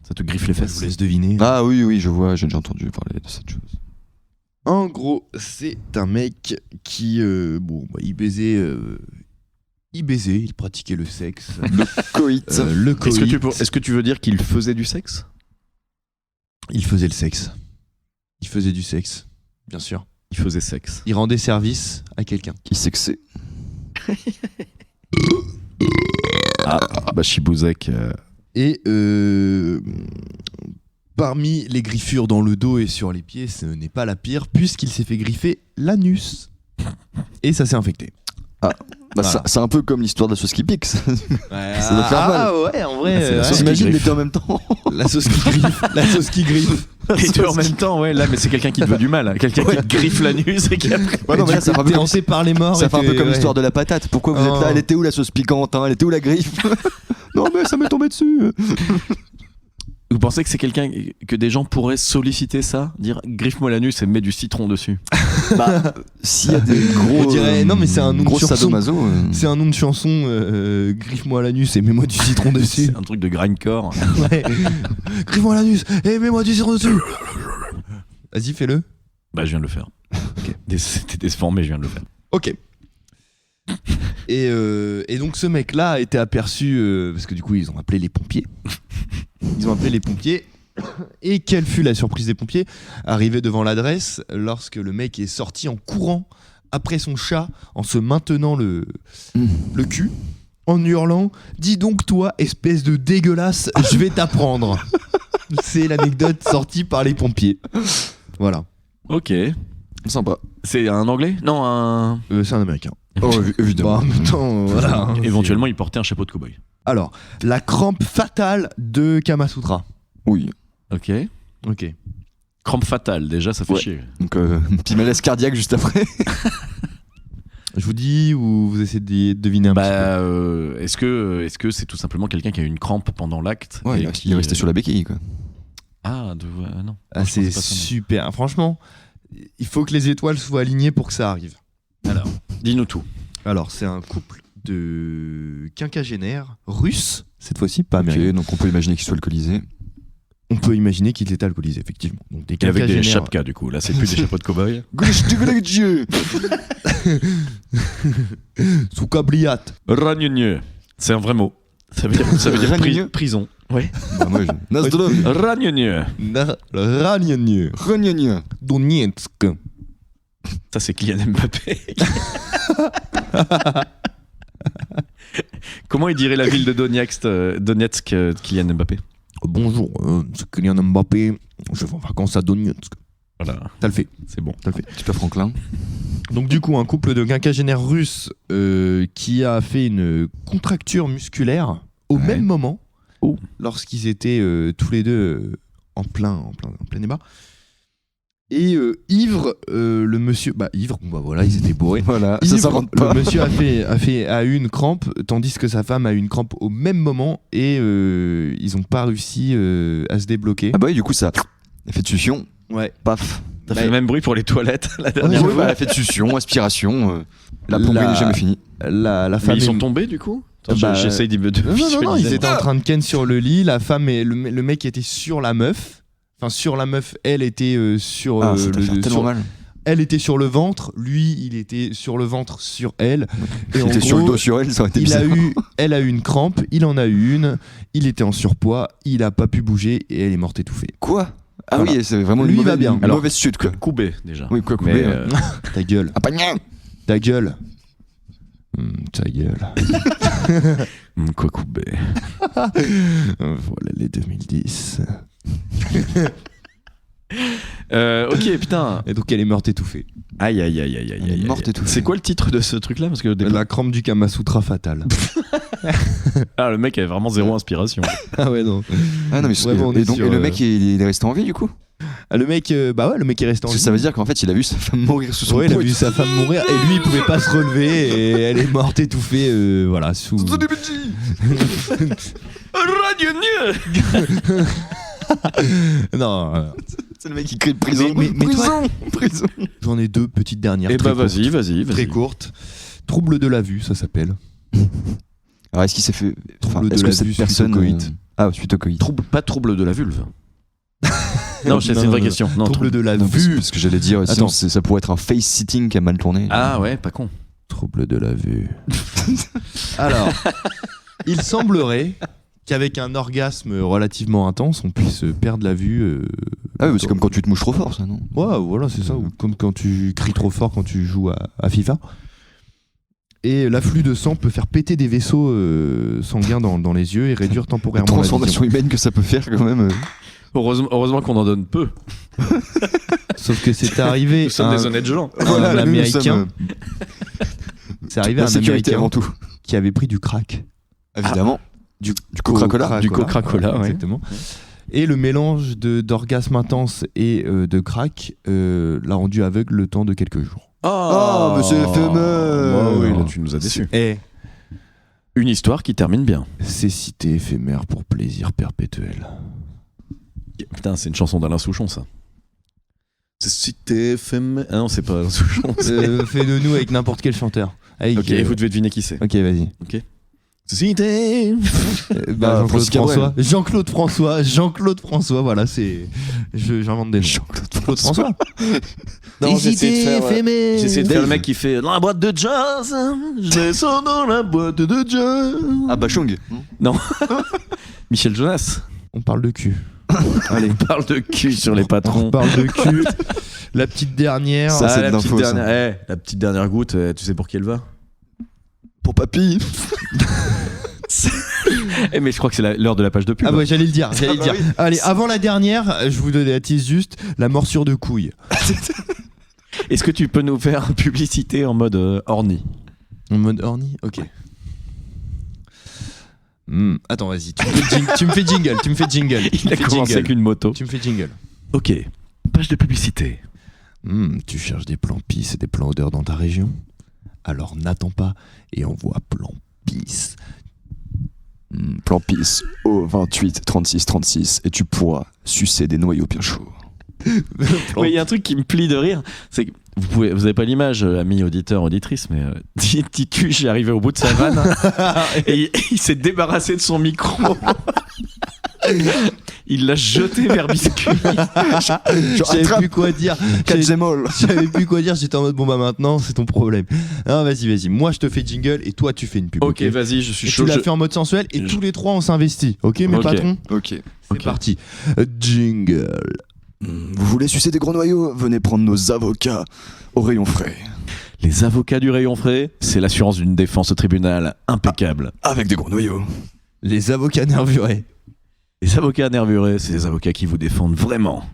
Ça te griffe les Je vous fesses. laisse deviner. Ah oui, je vois, j'ai déjà entendu parler de cette chose. En gros, c'est un mec qui, il baisait, il pratiquait le sexe, Coït. le coït. Est-ce que tu veux dire qu'il faisait du sexe? Il faisait le sexe. Il faisait du sexe, bien sûr. Il faisait sexe. Il rendait service à quelqu'un. Qui sexait. Ah, bah Chibouzek. Et parmi les griffures dans le dos et sur les pieds, ce n'est pas la pire, puisqu'il s'est fait griffer l'anus. Et ça s'est infecté. Bah, Voilà. c'est un peu comme l'histoire de la sauce qui pique. Ça doit faire mal. Ouais, en vrai. c'est la sauce T'imagines qui les griffe. deux en même temps. La sauce qui griffe. La sauce qui griffe. Et deux en même temps, ouais, là, mais c'est quelqu'un qui te veut du mal. Hein. Quelqu'un qui te griffe l'anus et qui après. Ouais, non, mais là, ça fait un peu T'es comme, hanté par les morts. ça et fait un peu t'es- comme ouais. l'histoire de la patate. Pourquoi vous êtes là? Elle était où la sauce piquante, hein? Elle était où la griffe? Non, mais ça m'est tombé dessus. Vous pensez que c'est quelqu'un que des gens pourraient solliciter ça? Dire griffe-moi l'anus et mets du citron dessus. Bah, s'il y a des gros. On dirait- non, mais c'est un nom de gros chanson. sadomaso. C'est un nom de chanson. Griffe-moi l'anus et mets-moi du citron dessus. C'est un truc de grindcore. Ouais. Griffe-moi l'anus et mets-moi du citron dessus. Vas-y, fais-le. Bah, je viens de le faire. C'était décevant, mais je viens de le faire. Ok. Et donc ce mec-là a été aperçu parce que du coup ils ont appelé les pompiers. Et quelle fut la surprise des pompiers? Arrivé devant l'adresse, lorsque le mec est sorti en courant après son chat, en se maintenant le cul, en hurlant « Dis donc toi, espèce de dégueulasse, je vais t'apprendre !» C'est l'anecdote sortie par les pompiers. Voilà. Ok. Sympa. C'est un anglais? Non, un. C'est un américain. Oh, évidemment. Bon, en même temps, voilà. Éventuellement, il portait un chapeau de cow-boy. Alors, la crampe fatale de Kamasutra. Oui. Ok. Ok. Crampe fatale, déjà, ça fait Ouais. chier. Donc, petit malaise cardiaque juste après. Je vous dis ou vous essayez de deviner un petit peu? Est-ce que c'est tout simplement quelqu'un qui a eu une crampe pendant l'acte? Ouais, et il est resté sur la béquille, quoi. Ah, non. Ah, Non, je c'est pensais pas ça, moi. super. Franchement, il faut que les étoiles soient alignées pour que ça arrive. Alors, dis-nous tout. Alors, c'est un couple de quinquagénaires russes, cette fois-ci, pas Ok, américains. donc on peut imaginer qu'il soit alcoolisé. On peut imaginer qu'ils étaient alcoolisés, effectivement. Donc, des Et avec des quinquagénaires. chapkas, du coup. Là, c'est plus des chapeaux de cow-boy. Sous cabliat. Ragneux. C'est un vrai mot. Ça veut dire Ragneux prison. Ouais. Bah, moi, Ragneux. Ranienne. Ragnagna. Donetsk. Ça, c'est Kylian Mbappé. Comment il dirait la ville de Donetsk, Kylian Mbappé? Bonjour, c'est Kylian Mbappé. Je vais en vacances à Donetsk. Voilà, T'as le fait. c'est bon. T'as le fait. Super Franklin. Donc du coup, un couple de quinquagénaires russes qui a fait une contracture musculaire au Ouais. même moment Oh. lorsqu'ils étaient tous les deux en plein débat. Et ivre, le monsieur, ivre, voilà, ils étaient bourrés. Voilà, ça Ivre, s'invente pas. le monsieur a eu une crampe, tandis que sa femme a eu une crampe au même moment et ils n'ont pas réussi à se débloquer. Ah bah oui, du coup, ça. Effet de succion, Ouais. paf. T'as fait le même bruit pour les toilettes la Ouais, dernière fois. effet de succion, aspiration. La plomberie n'est jamais finie. La Mais femme ils sont est- tombés du coup? Attends, Bah, j'essaye de Non, ils visualiser. étaient en train de ken sur le lit. La femme et le mec était sur la meuf. Enfin, sur la meuf, elle était sur Ah, ça doit faire tellement sur- mal. Elle était sur le ventre, lui, il était sur le ventre sur elle. Et Il en était sur le gros, dos sur elle, ça aurait été bizarre. elle a eu une crampe, il en a eu une, il était en surpoids, il a pas pu bouger et elle est morte étouffée. Quoi? Ah Voilà. oui, c'est vraiment Lui, une il va mauvaise, bien. une Alors, mauvaise chute, quoi. Koubé déjà. Oui, quoi, Mais, Koubé, ouais. Ta gueule, Ah, pagnan. ta gueule. Ta gueule. Quoi Koubé. Voilà les 2010. Ok, putain. Et donc elle est morte étouffée. Aïe, aïe, aïe, aïe, Elle est aïe. morte étouffée. C'est quoi le titre de ce truc-là? Parce que au départ- La crampe du Kamasutra fatale. Ah, le mec avait vraiment zéro inspiration. Ah ouais, non. Ah non, mais Vraiment, on est et donc, sur, et le mec, il est resté en vie, du coup? Ah, le mec, le mec est resté en Parce que vie. ça veut dire qu'en fait, il a vu sa femme mourir sous son Ouais, il a poids. vu sa femme mourir et lui il pouvait pas se relever et elle est morte étouffée voilà sous non C'est le mec qui crie prison. Mais toi- Prison. j'en ai deux petites dernières Et très bah vas-y, courtes. vas-y, Très vas-y. courtes. Trouble de la vue, ça s'appelle. Alors, est-ce qu'il s'est fait. Trouble de est-ce la que cette vue suite personne. au coït. Ah, suite au coït. Pas trouble de la vulve. Non, c'est Non, une vraie non, question. Non, Trouble de la Non, vue. parce que j'allais dire, sinon, Attends. ça pourrait être un face-sitting qui a mal tourné. Ah ouais, pas con. Trouble de la vue. Alors, il semblerait qu'avec un orgasme relativement intense, on puisse perdre la vue. Ah oui, c'est comme quand tu te mouches trop fort, ça, non? Ouais, voilà, c'est ça. Ou comme quand tu cries trop fort quand tu joues à FIFA. Et l'afflux de sang peut faire péter des vaisseaux sanguins dans les yeux et réduire La temporairement la transformation vision. humaine que ça peut faire, quand même. Heureusement qu'on en donne peu. Sauf que c'est arrivé Nous sommes à des honnêtes gens. un nous, nous Américain. sommes, C'est arrivé à la un sécurité Américain avant tout. qui avait pris du crack. Évidemment. Du Coca-Cola. Du Coca-Cola, ouais. Exactement. Et le mélange d'orgasme intense et de crack l'a rendu aveugle le temps de quelques jours. Oh, mais c'est éphémère. Ah oui, là tu nous as déçus. Et Une histoire qui termine bien. cécité éphémère pour plaisir perpétuel. Putain, c'est une chanson d'Alain Souchon, ça. C'est cité éphémère. Ah non, c'est pas Alain Souchon. Fais de nous avec n'importe quel chanteur. Avec, Ok, et vous devez deviner qui c'est. Ok, vas-y. Cité. Jean-Claude Francis Cabrel. François. Jean-Claude François, voilà, c'est. J'invente des noms. Jean-Claude François. Non, j'ai essayé de faire le Dave. mec qui fait dans la boîte de jazz. Je descends dans la boîte de jazz. Ah, Bachung. Non. Michel Jonas. On parle de cul. Allez, on parle de cul sur les On patrons. parle de cul. La petite dernière. Ça, c'est de la, l'info, petite ça. dernière, la petite dernière goutte, tu sais pour qui elle va? Pour papy. Mais je crois que c'est l'heure de la page de pub. Ah ouais, j'allais le dire. bah oui. Allez, avant la dernière, je vous donne la tease juste, la morsure de couille. Est-ce que tu peux nous faire une publicité en mode orni? En mode horny. Ok. Attends, vas-y. Tu me fais jingle. Tu me fais jingle. Il a commencé avec une moto. Tu me fais jingle. Ok, page de publicité. Tu cherches des plans pisse et des plans odeur dans ta région? Alors n'attends pas et envoie plan pisse. Plan PIS au 28 36 36 et tu pourras sucer des noyaux bien chauds. Oui, il y a un truc qui me plie de rire, c'est que vous avez pas l'image, amis auditeurs, auditrices, mais Tituche est arrivé au bout de sa vanne et il s'est débarrassé de son micro. Il l'a jeté vers Biscuit. J'avais plus quoi dire. J'avais plus quoi dire. J'étais en mode bon bah maintenant c'est ton problème. Non, vas-y. Moi je te fais jingle et toi tu fais une pub. Ok, vas-y, je suis Et chaud. tu l'as fait en mode sensuel et tous les trois on s'investit. Ok mes Ok. patrons. Ok. C'est Ok. parti. Jingle. Vous voulez sucer des gros noyaux? Venez prendre nos avocats au rayon frais. Les avocats du rayon frais, c'est l'assurance d'une défense au tribunal impeccable. Avec des gros noyaux. Les avocats nervurés. Les avocats nervurés, c'est des avocats qui vous défendent vraiment.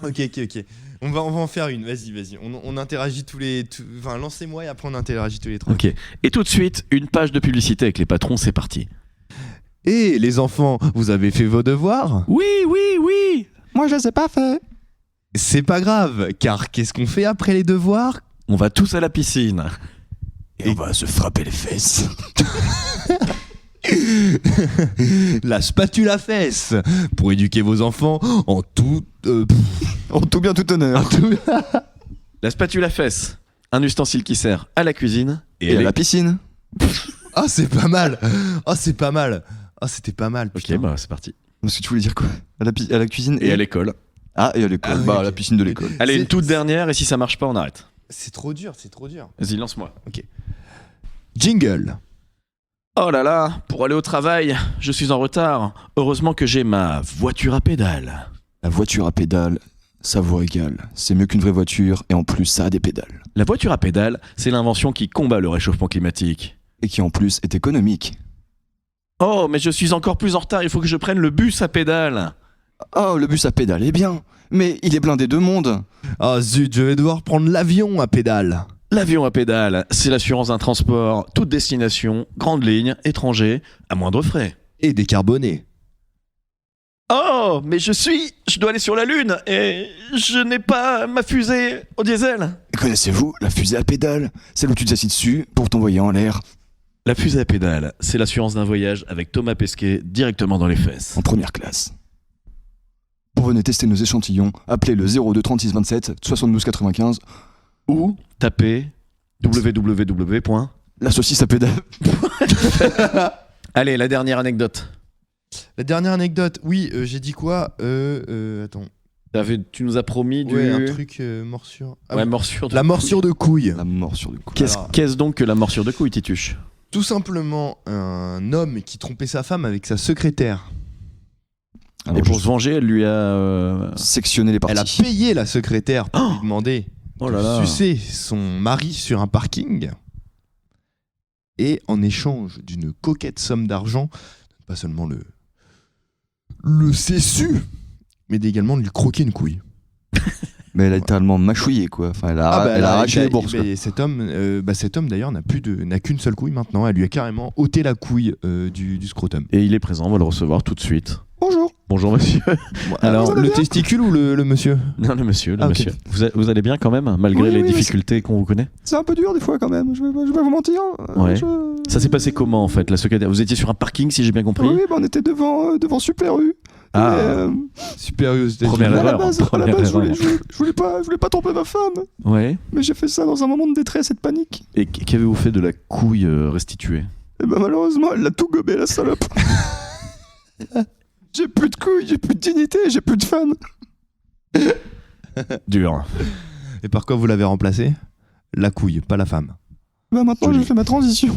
Ok. On va en faire une, vas-y. On interagit Enfin, lancez-moi et après on interagit tous les trois. Ok. Et tout de suite, une page de publicité avec les patrons, c'est parti. Et les enfants, vous avez fait vos devoirs? Oui. Moi, je les ai pas fait. C'est pas grave, car qu'est-ce qu'on fait après les devoirs? On va tous à la piscine. Et on va se frapper les fesses. La spatule à fesses pour éduquer vos enfants en tout En tout bien, tout honneur. La spatule à fesses, un ustensile qui sert à la cuisine Et à la piscine. Ah, c'est pas mal. Ah, c'était pas mal. Ok, Putain. bah c'est parti. Parce que tu voulais dire quoi? À la cuisine Et à l'école. Ah, et à l'école. Ah oui, Bah, ok. à la piscine de l'école. Allez, C'est- une toute dernière, et si ça marche pas, on arrête. C'est trop dur. Vas-y, lance-moi. Jingle. Oh là là, pour aller au travail, je suis en retard. Heureusement que j'ai ma voiture à pédales. La voiture à pédales, sa voix égale. C'est mieux qu'une vraie voiture et en plus, ça a des pédales. La voiture à pédales, c'est l'invention qui combat le réchauffement climatique. Et qui en plus est économique. Oh, mais je suis encore plus en retard, il faut que je prenne le bus à pédales. Oh, le bus à pédales est bien. Mais il est blindé de monde. Ah zut, je vais devoir prendre l'avion à pédales. L'avion à pédales, c'est l'assurance d'un transport, toute destination, grande ligne, étranger, à moindre frais. Et décarboné. Oh, mais je dois aller sur la Lune et je n'ai pas ma fusée au diesel. Connaissez-vous la fusée à pédales? Celle où tu t'assis dessus pour t'envoyer en l'air La fusée à pédales, c'est l'assurance d'un voyage avec Thomas Pesquet directement dans les fesses. en première classe. Pour venir tester nos échantillons, appelez le 02 36 27 72 95. Ou tapez www. La saucisse à pédales. Allez, la dernière anecdote. La dernière anecdote, oui, j'ai dit quoi? Attends. Tu nous as promis du... Ouais, un truc morsure. Ah Ouais, oui. morsure de La morsure de couille. La morsure du cou. Qu'est-ce Alors- qu'est-ce donc que la morsure de couille, Tituche? Tout simplement un homme qui trompait sa femme avec sa secrétaire. Alors, Et pour se venger, elle lui a... sectionner les Elle a parties. payé la secrétaire pour lui demander Oh de là là. sucer son mari sur un parking. Et en échange d'une coquette somme d'argent, pas seulement le cessu, mais également de lui croquer une couille. Mais elle a littéralement mâchouillé quoi. Enfin, elle a arraché les bourses. quoi. Cet homme d'ailleurs n'a qu'une seule couille maintenant. Elle lui a carrément ôté la couille du scrotum. Et il est présent, on va le recevoir tout de suite. Bonjour. Bonjour monsieur. Alors, vous allez le bien testicule ou le monsieur? Non, le monsieur, Ah, ok. monsieur. Vous allez bien quand même, malgré Oui, les oui, difficultés qu'on vous connaît? C'est un peu dur des fois quand même. Je vais pas vous mentir. Ouais. Ça s'est passé comment en fait, la secrétaire? Vous étiez sur un parking, si j'ai bien compris? Oui, bah, on était devant Super U. Ah. Super États-Unis. Première à la erreur. base, Première je erreur. voulais pas tromper ma femme. Ouais. Mais j'ai fait ça dans un moment de détresse et de panique. Et qu'avez-vous fait de la couille restituée? Et ben malheureusement, elle l'a tout gobé la salope. J'ai plus de couilles, j'ai plus de dignité, j'ai plus de femme. Dur. Et par quoi vous l'avez remplacé? La couille, pas la femme. Bah maintenant, Joli. je fais ma transition.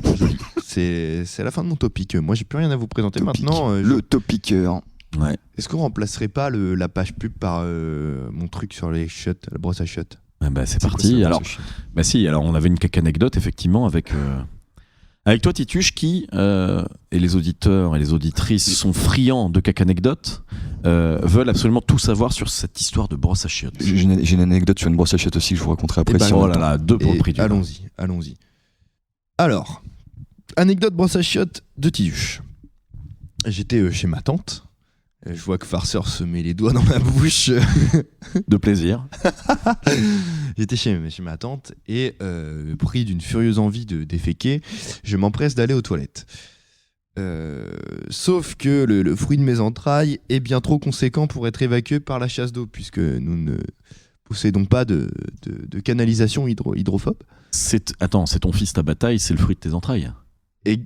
C'est la fin de mon topic. Moi, j'ai plus rien à vous présenter Topic. maintenant. Le topiqueur. Ouais. Est-ce qu'on remplacerait pas la page pub par mon truc sur les chiottes, la brosse à chiottes? Ah bah, c'est quoi, parti. ça, Alors, ce chien bah si, alors on avait une caca anecdote effectivement avec toi Tituche qui et les auditeurs et les auditrices sont friands de caca anecdotes, veulent absolument tout savoir sur cette histoire de brosse à chiottes. J'ai une anecdote sur une brosse à chiottes aussi que je vous raconterai après. Eh ben, si on Oh a là le temps. là, 2 pour le prix du vin. Allons-y. Alors, anecdote brosse à chiottes de Tiduche. J'étais chez ma tante. Je vois que Farceur se met les doigts dans ma bouche. De plaisir. J'étais chez ma tante et pris d'une furieuse envie de déféquer, je m'empresse d'aller aux toilettes. Sauf que le fruit de mes entrailles est bien trop conséquent pour être évacué par la chasse d'eau, puisque nous ne possédons pas de canalisation hydrophobe. Attends, c'est ton fils ta bataille, c'est le fruit de tes entrailles. Et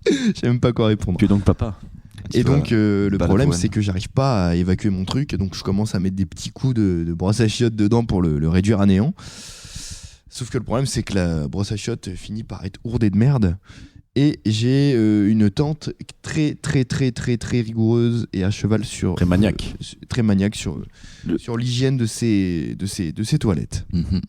je sais même pas quoi répondre. Tu es donc papa. Et donc le pas la problème couenne. c'est que j'arrive pas à évacuer mon truc, donc je commence à mettre des petits coups de brosse à chiottes dedans pour le réduire à néant. Sauf que le problème c'est que la brosse à chiottes finit par être ourdée de merde Et j'ai une tante très très très très très rigoureuse et à cheval sur Très maniaque. très maniaque sur l'hygiène de ses toilettes. Mhm.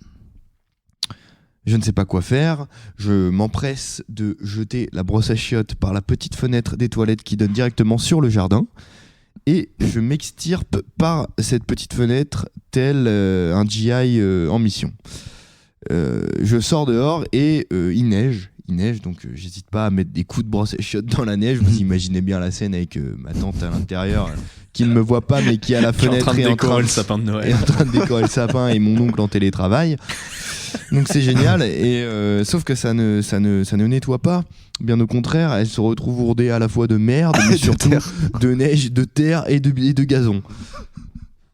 Je ne sais pas quoi faire. Je m'empresse de jeter la brosse à chiottes par la petite fenêtre des toilettes qui donne directement sur le jardin. Et je m'extirpe par cette petite fenêtre tel un GI en mission. Je sors dehors et il neige, donc j'hésite pas à mettre des coups de brosse à chiottes dans la neige. Vous imaginez bien la scène avec ma tante à l'intérieur qui ne me voit pas mais qui à la fenêtre est en train de décorer le sapin de Noël. est en train de décorer le sapin et mon oncle en télétravail. Donc c'est génial et sauf que ça ne nettoie pas. Bien au contraire, elle se retrouve ourdée à la fois de merde mais surtout de neige, de terre et de gazon.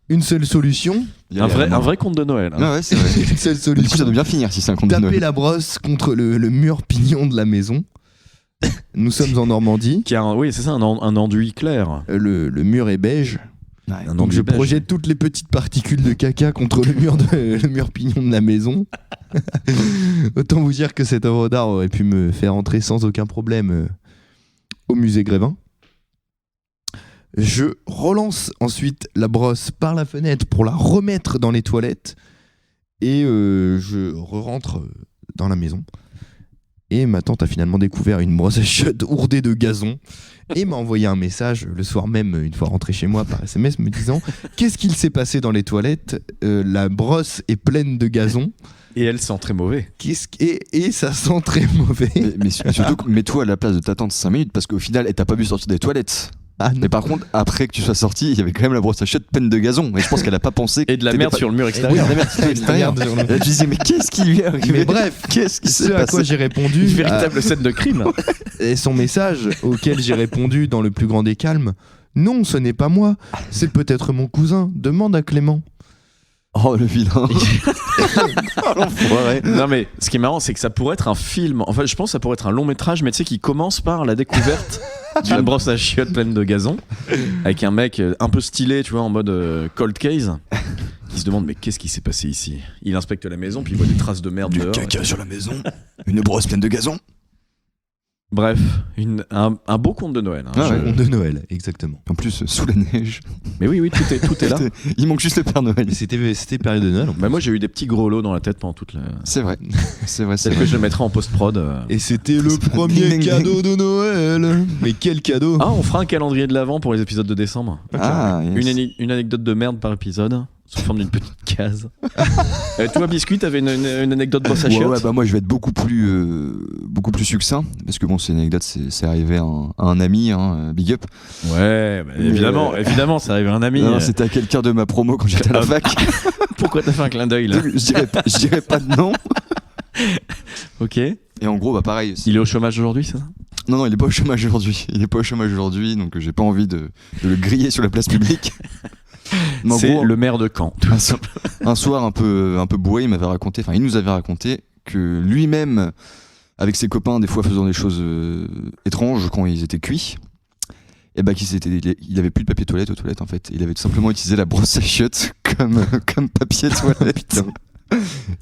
Une seule solution. Un vrai conte de Noël. Hein. Ah ouais, c'est vrai. Une seule Du coup, solution. ça doit bien finir si c'est un conte de Taper Noël. la brosse contre le mur pignon de la maison. Nous sommes en Normandie. Qui a oui, c'est ça, un enduit clair. Le mur est beige. Un Donc enduit je beige. projette toutes les petites particules de caca contre le mur pignon de la maison. Autant vous dire que cette œuvre d'art aurait pu me faire entrer sans aucun problème au musée Grévin. Je relance ensuite la brosse par la fenêtre pour la remettre dans les toilettes et je rentre dans la maison. Et ma tante a finalement découvert une brosse à chiottes ourdée de gazon et m'a envoyé un message le soir même, une fois rentré chez moi par SMS, me disant qu'est-ce qu'il s'est passé dans les toilettes, la brosse est pleine de gazon. Et elle sent très mauvais. Et ça sent très mauvais. Mais surtout, mets-toi à la place de ta tante 5 minutes parce qu'au final, elle t'a pas vu sortir des toilettes. Ah non. Mais par contre, après que tu sois sorti, il y avait quand même la brosse à chiottes pleine de gazon. Et je pense qu'elle a pas pensé. Et de la que merde t'étais sur le mur pas... extérieur. Oui, de la merde sur l'extérieur. Merde sur le- Et là, tu disais, mais qu'est-ce qui lui est arrivé? Mais bref, qu'est-ce qui ce s'est à quoi passé? j'ai répondu, Une véritable scène de crime. et son message auquel j'ai répondu dans le plus grand des calmes, non, ce n'est pas moi, c'est peut-être mon cousin, demande à Clément. Oh, le vilain. Oh, l'enfoiré. Non mais ce qui est marrant c'est que ça pourrait être un film. Enfin je pense que ça pourrait être un long métrage mais tu sais qui commence par la découverte d'une brosse à chiottes pleine de gazon avec un mec un peu stylé tu vois en mode cold case qui se demande mais qu'est-ce qui s'est passé ici. Il inspecte la maison puis il voit des traces de merde Du dehors. caca sur la maison. Une brosse pleine de gazon. Bref un beau conte de Noël. Hein. Ah ouais. Conte de Noël, exactement. En plus, sous la neige. Mais oui tout est là. Il manque juste le Père Noël. Mais c'était période de Noël. en plus. Bah moi j'ai eu des petits grelots dans la tête pendant toute la. C'est vrai. C'est vrai, c'est Celle que vrai. je mettrai en post-prod. Et c'était le Ça premier ding, ding, cadeau de Noël. Mais quel cadeau. Ah on fera un calendrier de l'Avent pour les épisodes de décembre. Ah, yes. Une anecdote de merde par épisode, sous forme d'une petite case. Toi, Biscuit, t'avais une anecdote brosse à Ouais, chiottes ouais, bah moi je vais être beaucoup plus succinct parce que bon c'est une anecdote, c'est arrivé à un ami, hein, big up. Ouais, bah, évidemment, ça arrive à un ami. Non, c'était à quelqu'un de ma promo quand j'étais à la fac. Pourquoi t'as fait un clin d'œil là je dirais pas de nom. Ok. Et en gros bah pareil. Il est au chômage aujourd'hui, c'est ça Non, il est pas au chômage aujourd'hui. Il est pas au chômage aujourd'hui, donc j'ai pas envie de le griller sur la place publique. Mais en C'est gros, le maire de Caen. un soir un peu bourré, il nous avait raconté que lui-même, avec ses copains, des fois faisant des choses étranges quand ils étaient cuits, et bah il avait plus de papier toilette aux toilettes en fait. Il avait tout simplement utilisé la brosse à chiottes comme papier toilette.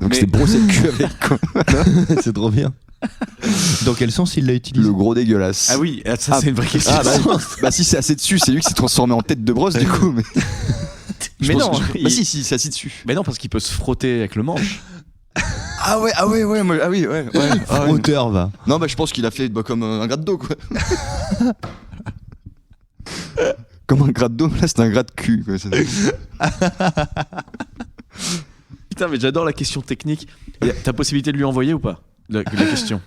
Donc c'était brosse à cul avec quoi. C'est trop bien. Dans quel sens il l'a utilisé? Le gros dégueulasse. Ah oui, ça c'est une vraie question. Ah bah si c'est assez dessus, c'est lui qui s'est transformé en tête de brosse du coup. Mais, Mais non, bah si c'est assis dessus. Mais non, parce qu'il peut se frotter avec le manche. Ah ouais, ouais. Frotteur, va. Non bah je pense qu'il a fait comme un gratte d'eau quoi. Comme un gratte d'eau, là c'est un gratte cul quoi. Putain, mais j'adore la question technique. T'as possibilité de lui envoyer ou pas la question.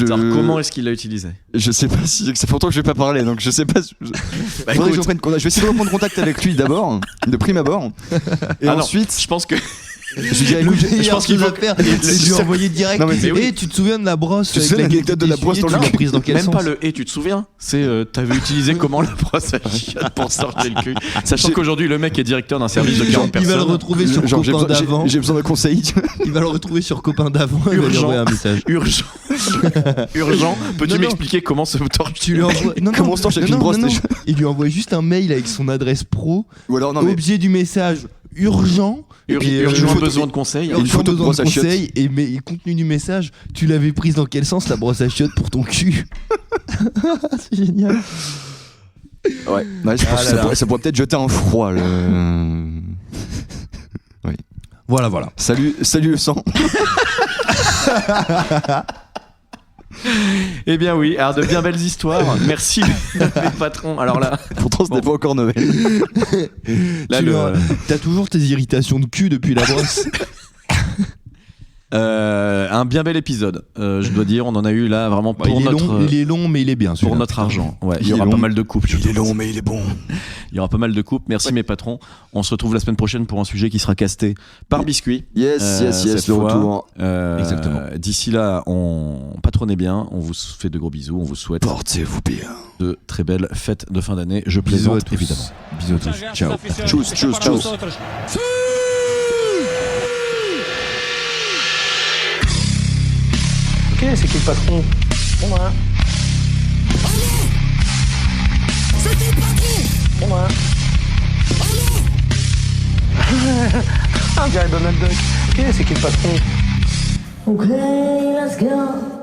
Comment est-ce qu'il l'a utilisé? Je sais pas si. Ça fait longtemps que je vais pas parler, donc je sais pas. Bah, Faudrait que écoute. je vais essayer de reprendre contact avec lui d'abord, de prime abord. Et Ah non, ensuite, je pense que je lui dirais, Le écoute, meilleur je pense qu'il chose faut à faire, c'est de lui envoyer direct. Non, mais Et oui. tu te souviens de la brosse? Tu avec sais laquelle l'anecdote tu de la t'es brosse essuyé, dans tu le l'as prise dans quel même sens? pas le et, tu te souviens? T'avais utilisé comment la brosse à chiottes pour sortir le cul? Sachant qu'aujourd'hui le mec est directeur d'un service de 40 Il personnes. va le retrouver sur genre, Copain d'avant. j'ai besoin d'un conseil. Tu vois. Il va le retrouver sur Copain d'avant. Il va lui Urgent. envoyer un message. Urgent. Peux-tu Non, non. m'expliquer comment se torche Tu lui envoies. Non, Comment on se torche avec une brosse, déjà? Il lui envoie juste un mail avec son adresse pro. Ou alors non mais Objet du message. urgent. Urgent besoin de conseils. une photo de besoin brosse à chiottes. conseil, et mais contenu du message, tu l'avais prise dans quel sens la brosse à chiottes pour ton cul? C'est génial. Ouais, je pense que ça pourrait peut-être jeter un froid. Voilà. Salut le sang. Eh bien oui, alors de bien belles histoires. Merci les patrons. Alors là, Pourtant, c'était pas encore Noël. là T'as toujours tes irritations de cul depuis la brosse. un bien bel épisode. Je dois dire, on en a eu là vraiment pour il est long, mais il est bien. pour celui-là. notre argent. Ouais, il y Il aura est pas long. mal de coupes. Il est long, mais il est bon. Il y aura pas mal de coupes. Merci mes patrons. On se retrouve la semaine prochaine pour un sujet qui sera casté par Biscuit. Yes, cette le fois. retour. Exactement. D'ici là, patronez bien. On vous fait de gros bisous. On vous souhaite Portez-vous bien. de très belles fêtes de fin d'année. Je Bisous à plaisante tous. évidemment. Bisous à tous. Ciao. Tchuss, tchuss, tchuss. Ok, c'est qui le patron? C'est moi. C'est qui le patron? C'est moi. On dirait Donald Duck. Ok, c'est qui le patron? Okay, let's go.